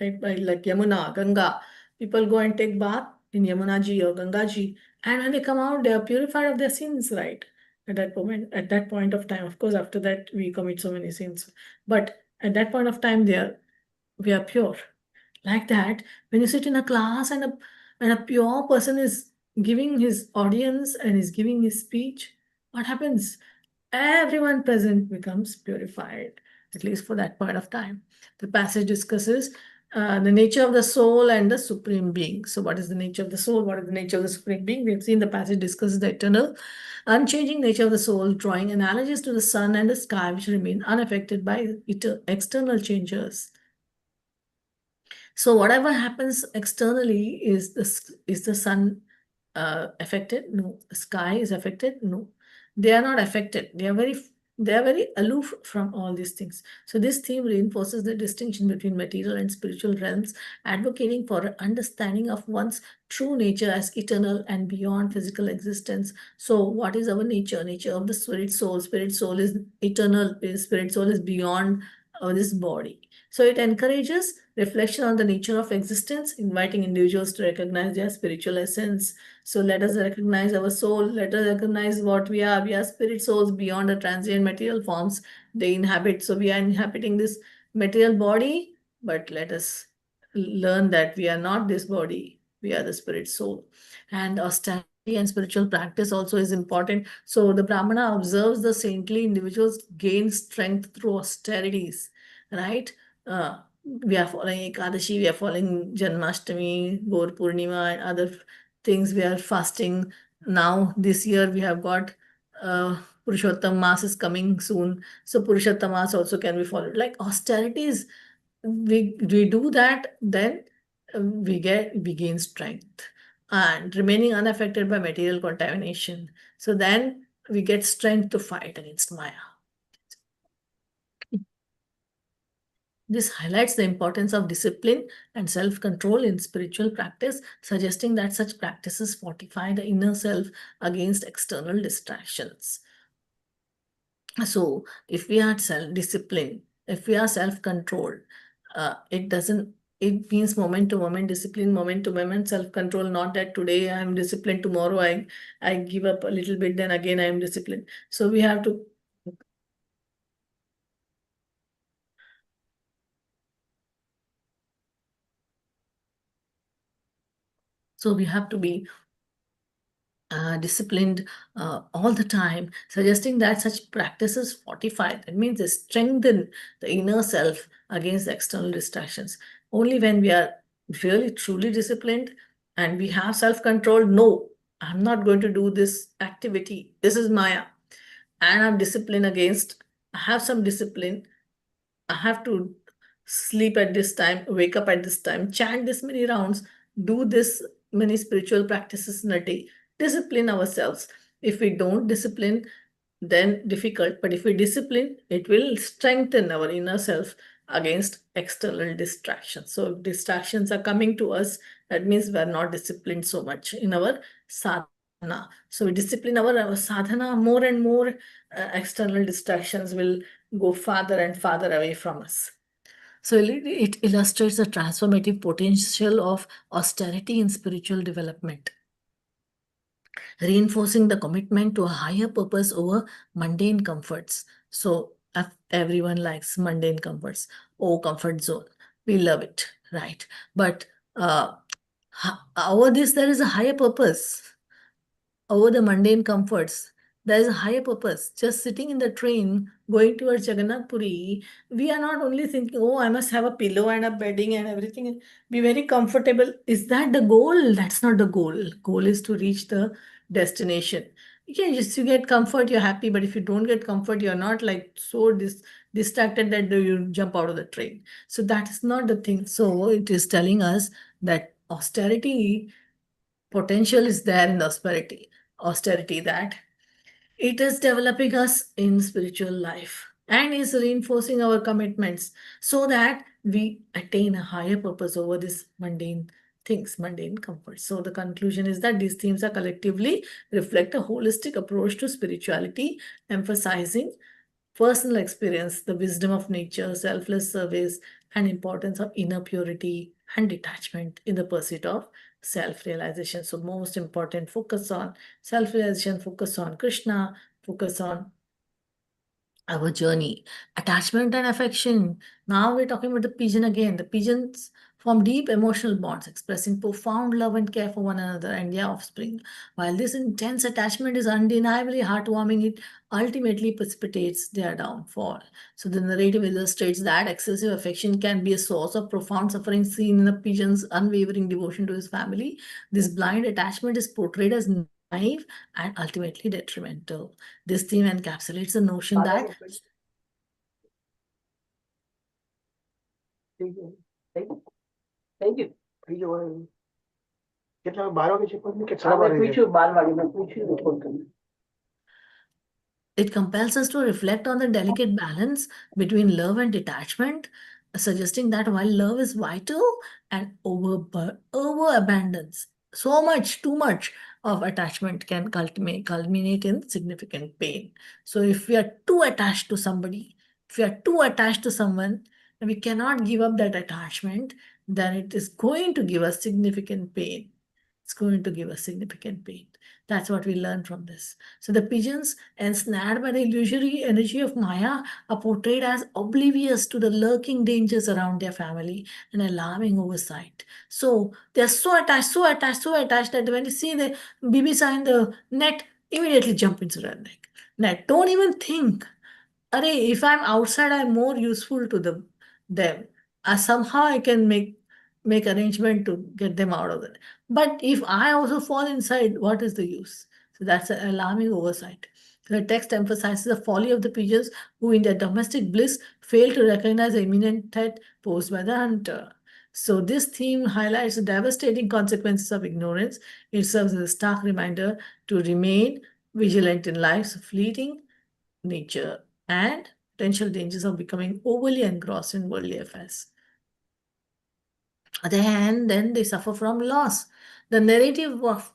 right? By like Yamuna, Ganga. People go and take bath in Yamuna Ji or Ganga Ji. And when they come out, they are purified of their sins, right? At that point of time, of course, after that, we commit so many sins. But at that point of time, we are pure. Like that, when you sit in a class and a pure person is giving his audience and is giving his speech, what happens? Everyone present becomes purified, at least for that point of time. The passage discusses the nature of the soul and the supreme being. So what is the nature of the soul? What is the nature of the supreme being? We've seen the passage discusses the eternal, unchanging nature of the soul, drawing analogies to the sun and the sky, which remain unaffected by external changes. So whatever happens externally, is the sun affected? No. The sky is affected? No. They are not affected. They are very aloof from all these things. So this theme reinforces the distinction between material and spiritual realms, advocating for an understanding of one's true nature as eternal and beyond physical existence. So what is our nature? Nature of the spirit soul. Spirit soul is eternal. Spirit soul is beyond this body. So it encourages reflection on the nature of existence, inviting individuals to recognize their spiritual essence. So let us recognize our soul. Let us recognize what we are. We are spirit souls beyond the transient material forms they inhabit. So we are inhabiting this material body, but let us learn that we are not this body. We are the spirit soul. And austerity and spiritual practice also is important. So the Brahmana observes the saintly individuals gain strength through austerities, right? We are following Ekadashi, we are following Janmashtami, Gaur Purnima, and other things. We are fasting. Now, this year, we have got Purushottam Mass is coming soon. So, Purushottam Mass also can be followed. Like austerities, we do that, then we gain strength and remaining unaffected by material contamination. So, then we get strength to fight against Maya. This highlights the importance of discipline and self-control in spiritual practice, suggesting that such practices fortify the inner self against external distractions. So, if we are self-disciplined, if we are self-controlled, it means moment to moment discipline, moment to moment self-control. Not that today I am disciplined, tomorrow I give up a little bit, then again I am disciplined. So we have to be disciplined all the time, suggesting that such practices fortify, that means they strengthen the inner self against the external distractions. Only when we are really truly disciplined and we have self-control, no, I'm not going to do this activity. This is Maya. And I'm disciplined against, I have some discipline. I have to sleep at this time, wake up at this time, chant this many rounds, do this many spiritual practices in a day, discipline ourselves. If we don't discipline, then difficult. But if we discipline, it will strengthen our inner self against external distractions. So if distractions are coming to us, that means we are not disciplined so much in our sadhana. So we discipline our sadhana more and more, external distractions will go farther and farther away from us. So it illustrates the transformative potential of austerity in spiritual development, reinforcing the commitment to a higher purpose over mundane comforts. So everyone likes mundane comforts. Oh, comfort zone. We love it, right? But over this, there is a higher purpose. Over the mundane comforts, there is a higher purpose. Just sitting in the train going towards Jagannath Puri, we are not only thinking, oh, I must have a pillow and a bedding and everything, be very comfortable. Is that the goal? That's not the goal. Goal is to reach the destination. Yeah, just you get comfort, you're happy. But if you don't get comfort, you're not like so distracted that you jump out of the train. So that is not the thing. So it is telling us that austerity potential is there in the austerity, that it is developing us in spiritual life and is reinforcing our commitments so that we attain a higher purpose over these mundane things, mundane comforts. So the conclusion is that these themes are collectively reflect a holistic approach to spirituality, emphasizing personal experience, the wisdom of nature, selfless service, and importance of inner purity and detachment in the pursuit of self-realization. So most important, focus on self-realization, focus on Krishna, focus on our journey, attachment and affection. Now we're talking about the pigeon again. The pigeons form deep emotional bonds, expressing profound love and care for one another and their offspring. While this intense attachment is undeniably heartwarming, it ultimately precipitates their downfall. So the narrative illustrates that excessive affection can be a source of profound suffering, seen in a pigeon's unwavering devotion to his family. This blind attachment is portrayed as naive and ultimately detrimental. This theme encapsulates the notion that
Thank you. કેટલા 12 વાગે છે પણ કે 12:30 પૂછ્યું 12 વાગે મેં પૂછ્યું phone કરીને.
it compels us to reflect on the delicate balance between love and detachment, suggesting that while love is vital and overabundance, so much, too much of attachment can culminate in significant pain. So if we are too attached to somebody, if we are too attached to someone, and we cannot give up that attachment, then it is going to give us significant pain. It's going to give us significant pain. That's what we learn from this. So the pigeons, ensnared by the illusory energy of Maya, are portrayed as oblivious to the lurking dangers around their family, an alarming oversight. So they're so attached, so attached, so attached that when you see the BBs in the net, immediately jump into the net. Don't even think, if I'm outside, I'm more useful to them. Somehow I can make arrangement to get them out of it. But if I also fall inside, what is the use? So that's an alarming oversight. The text emphasizes the folly of the pigeons who, in their domestic bliss, fail to recognize the imminent threat posed by the hunter. So this theme highlights the devastating consequences of ignorance. It serves as a stark reminder to remain vigilant in life's fleeting nature and potential dangers of becoming overly engrossed in worldly affairs. Then they suffer from loss. The narrative of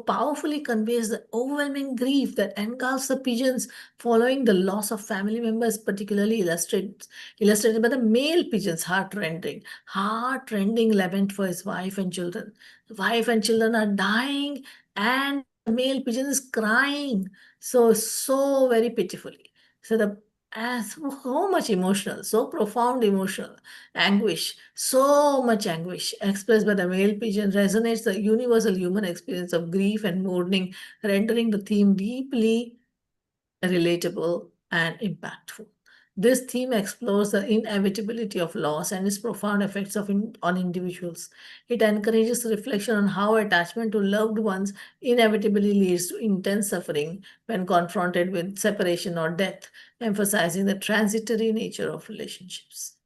powerfully conveys the overwhelming grief that engulfs the pigeons following the loss of family members, particularly illustrated by the male pigeon's heart-rending lament for his wife and children. The wife and children are dying, and the male pigeon is crying so very pitifully. So much emotional, so profound emotional anguish, so much anguish expressed by the male pigeon resonates the universal human experience of grief and mourning, rendering the theme deeply relatable and impactful. This theme explores the inevitability of loss and its profound effects on individuals. It encourages reflection on how attachment to loved ones inevitably leads to intense suffering when confronted with separation or death, emphasizing the transitory nature of relationships.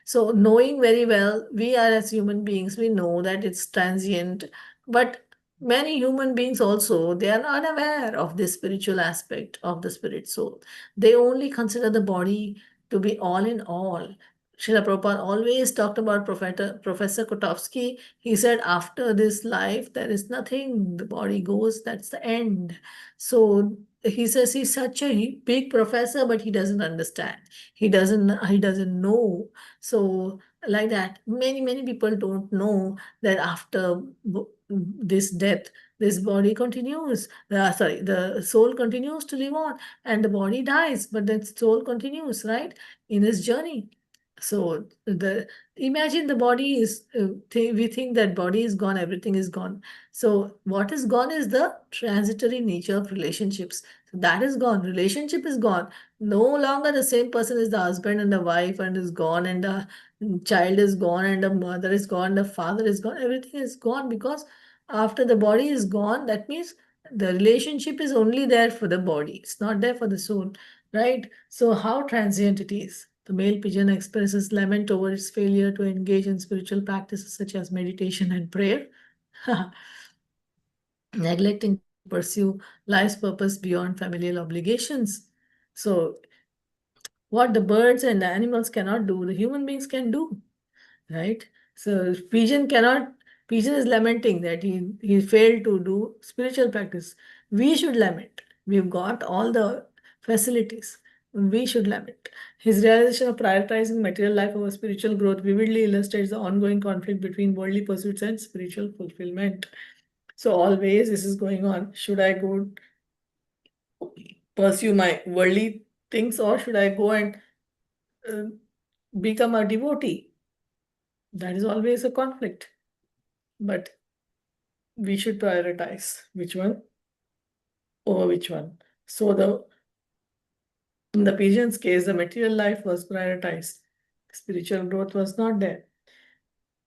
So, knowing very well, we are as human beings, we know that it's transient, but many human beings also, they are not aware of this spiritual aspect of the spirit soul. They only consider the body to be all in all. Srila Prabhupada always talked about Professor Kotovsky. He said, after this life, there is nothing. The body goes, that's the end. So he says he's such a big professor, but he doesn't understand. He doesn't know. So like that, many people don't know that after this death, this body continues. The soul continues to live on, and the body dies, but the soul continues, right, in his journey. So imagine the body is, we think that body is gone, everything is gone. So what is gone is the transitory nature of relationships. So that is gone. Relationship is gone. No longer the same person is the husband and the wife and is gone, and the child is gone, and the mother is gone, the father is gone. Everything is gone because after the body is gone, that means the relationship is only there for the body. It's not there for the soul, right? So how transient it is. The male pigeon expresses lament over its failure to engage in spiritual practices such as meditation and prayer, neglecting to pursue life's purpose beyond familial obligations. So, what the birds and the animals cannot do, the human beings can do, right? So, pigeon is lamenting that he failed to do spiritual practice. We should lament. We've got all the facilities. We should lament. His realization of prioritizing material life over spiritual growth vividly illustrates the ongoing conflict between worldly pursuits and spiritual fulfillment. So always this is going on. Should I go pursue my worldly things, or should I go and become a devotee? That is always a conflict. But we should prioritize which one over which one. So in the pigeon's case, the material life was prioritized. Spiritual growth was not there.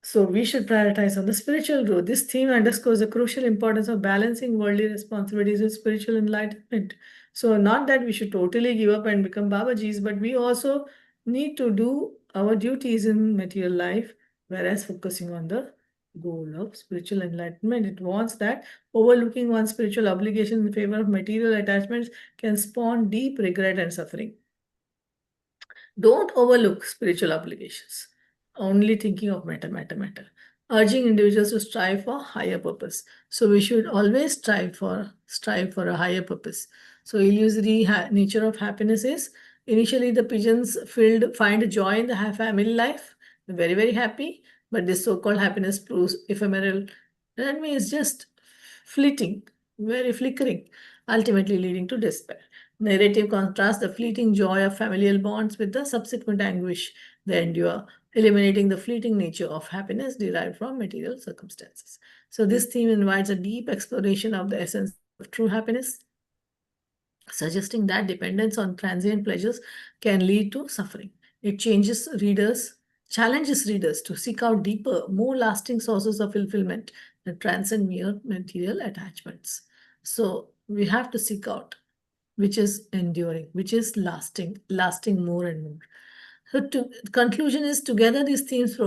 So we should prioritize on the spiritual growth. This theme underscores the crucial importance of balancing worldly responsibilities with spiritual enlightenment. So not that we should totally give up and become Babajis, but we also need to do our duties in material life, whereas focusing on the goal of spiritual enlightenment. It wants that overlooking one's spiritual obligations in favor of material attachments can spawn deep regret and suffering. Don't overlook spiritual obligations, only thinking of matter, urging individuals to strive for higher purpose. So we should always strive for a higher purpose. So illusory nature of happiness is initially the pigeons find joy in the family life, very, very happy, but this so-called happiness proves ephemeral. That means just fleeting, very flickering, ultimately leading to despair. Narrative contrasts the fleeting joy of familial bonds with the subsequent anguish they endure, eliminating the fleeting nature of happiness derived from material circumstances. So, this theme invites a deep exploration of the essence of true happiness, suggesting that dependence on transient pleasures can lead to suffering. It challenges readers to seek out deeper, more lasting sources of fulfillment that transcend mere material attachments. So, we have to seek out which is enduring, which is lasting more and more. So, the conclusion is together these themes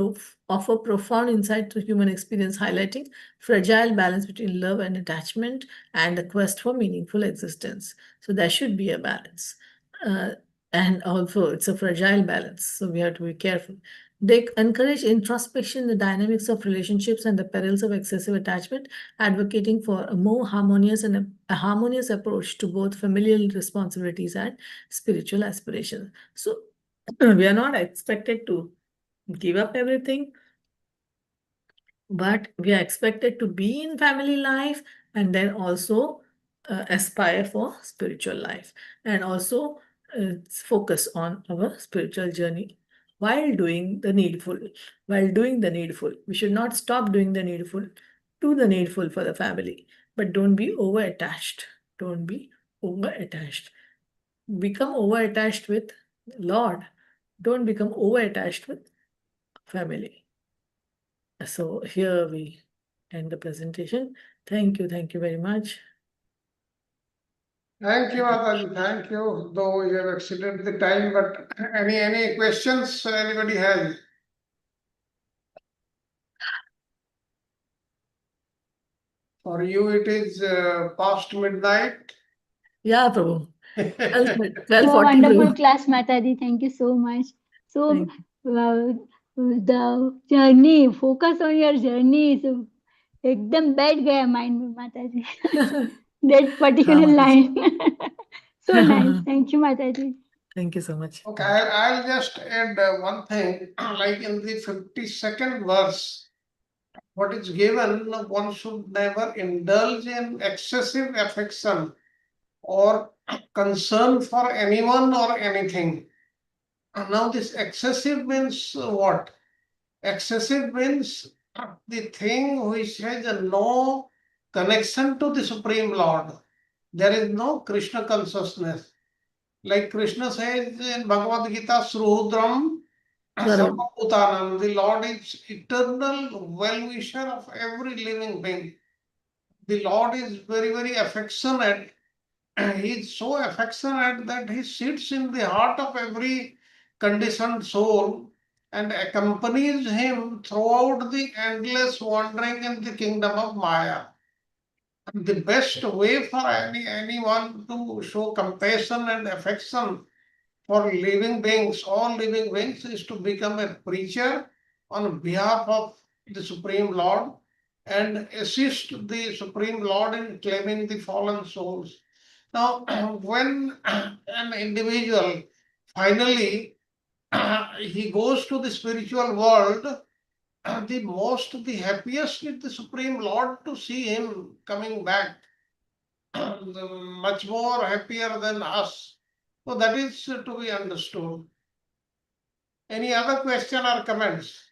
offer profound insight to human experience, highlighting fragile balance between love and attachment and the quest for meaningful existence. So, there should be a balance. Uh, and also, it's a fragile balance, so we have to be careful. They encourage introspection, the dynamics of relationships, and the perils of excessive attachment, advocating for a more harmonious and a harmonious approach to both familial responsibilities and spiritual aspirations. So, we are not expected to give up everything, but we are expected to be in family life and then also aspire for spiritual life and also focus on our spiritual journey while doing the needful. We should not stop doing the needful. Do the needful for the family, but don't be over attached. Don't be over attached. Become over attached with Lord. Don't become over attached with family. So here we end the presentation. Thank you very much.
Thank you, Mataji. Thank you. Though we have exceeded the time, but any questions anybody has? For you, it is past midnight.
Yeah, Prabhu.
So
12:40,
wonderful
Prabhu.
class, Mataji. Thank you so much. So
Thank
the journey, focus on your journey. So एकदम बैठ गया mind में माताजी. That particular
हाँ,
line. So nice. Thank you, Mataji.
Thank you so much.
Okay, I'll just add one thing. Like in the 52nd verse, what is given, one should never indulge in excessive affection or concern for anyone or anything. Now, this excessive means what? Excessive means the thing which has no connection to the Supreme Lord. There is no Krishna consciousness. Like Krishna says in Bhagavad Gita, Sruhudram
Garam.
Sarvabhutanam, the Lord is eternal well-wisher of every living being. The Lord is very, very affectionate. He is so affectionate that he sits in the heart of every conditioned soul and accompanies him throughout the endless wandering in the kingdom of Maya. The best way for anyone to show compassion and affection for living beings, all living beings, is to become a preacher on behalf of the Supreme Lord and assist the Supreme Lord in claiming the fallen souls. Now, when an individual finally he goes to the spiritual world, the happiest is the Supreme Lord to see him coming back, much more happier than us. So that is to be understood. Any other question or comments?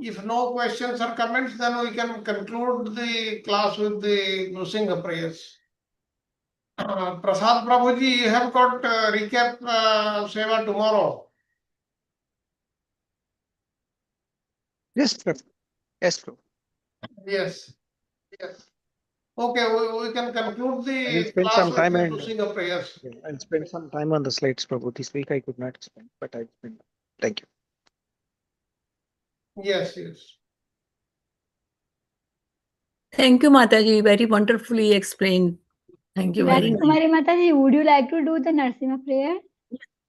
If no questions or comments, then we can conclude the class with the closing prayers. Prasad Prabhuji, you have got recap Seva tomorrow.
Yes, Prabhu. Yes, Prabhu.
Yes. Yes. Okay, we can conclude
I'll
the
spend
class
some
with
time
the
and
closing of prayers.
I'll spend some time on the slides, Prabhu. This week I could not spend, but I'll spend. Thank you.
Yes, yes.
Thank you, Mataji. Very wonderfully explained. Thank you very much.
Kumari Mataji, would you like to do the Narsimha prayer?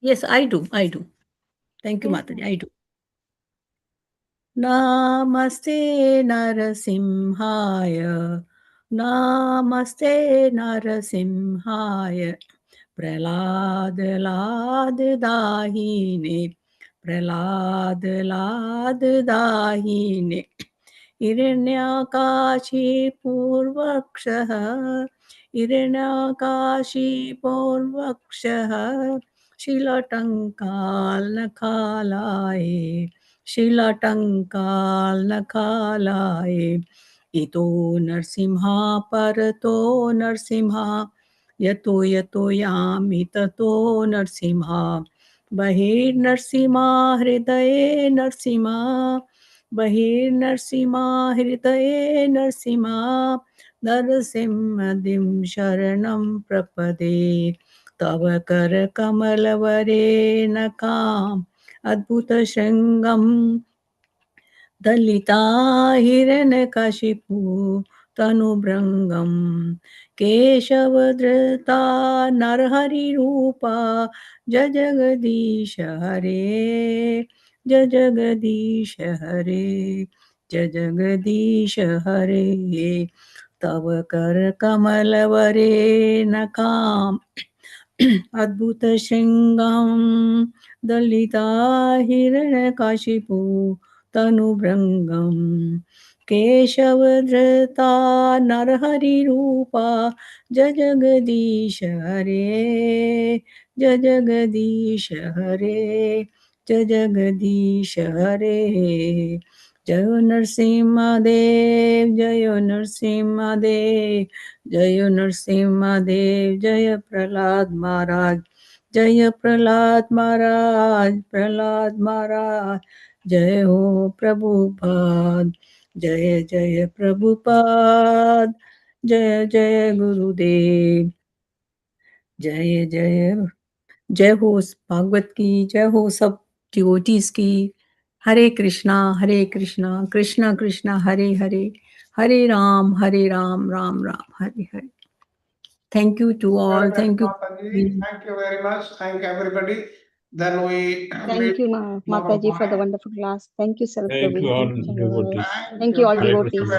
Yes, I do. I do. Thank you,
Yes,
Mataji. I do. Namaste Narasimhaya. Namaste Narasimhaya. Prahlad Lad Dahine. Prahlad Lad Dahine. Hiranyakashi Purvakshah. Hiranyakashi Purvakshah. Shilatankal Nakhalaye. Shilatankal Nakhalaye. Ito Narsimha Parato Narsimha. Yato Yato Yami Tato Narsimha. Bahir Narsimha Hridaye Narsimha. बहिर्नरसिंहा हृदये नरसिंहा नरसिंहदिं शरणं प्रपदे तव करकमलवरे नकाम् अद्भुतशृङ्गं दलिता हिरण्यकशिपु तनुभृङ्गं केशवधृता नरहरिरूपा जय जगदीश हरे जय जगदीश हरे जय जगदीश हरे तव करकमलवरे नकाम् अद्भुतशृङ्गं दलिता हिरण्यकाशिपु तनुभृङ्गं केशवधृता नरहरिरूपा जय जगदीश हरे जय जगदीश हरे जय जगदीश हरे जय नरसिंहदेव जय नरसिंहदेव जय नरसिंहदेव जय प्रहलाद महाराज जय प्रहलाद महाराज प्रहलाद महाराज जय हो प्रभुपाद जय जय प्रभुपाद जय जय गुरुदेव जय जय जय हो भागवत की जय हो सब डिवोटीज की हरे Krishna Krishna Krishna Hare Hare Hare Ram Ram Ram Hare Hare Thank you to all.
Well,
Thank you.
Mataji, thank you very much. Thank everybody. Then we
Thank you,
tomorrow
Mataji, for the
morning.
wonderful class. Thank you, Sarad
Thank
Prabhu.
you all
Thank you, Chandraguru.
devotees.
Thank you, all
Hare
devotees.
Krishna.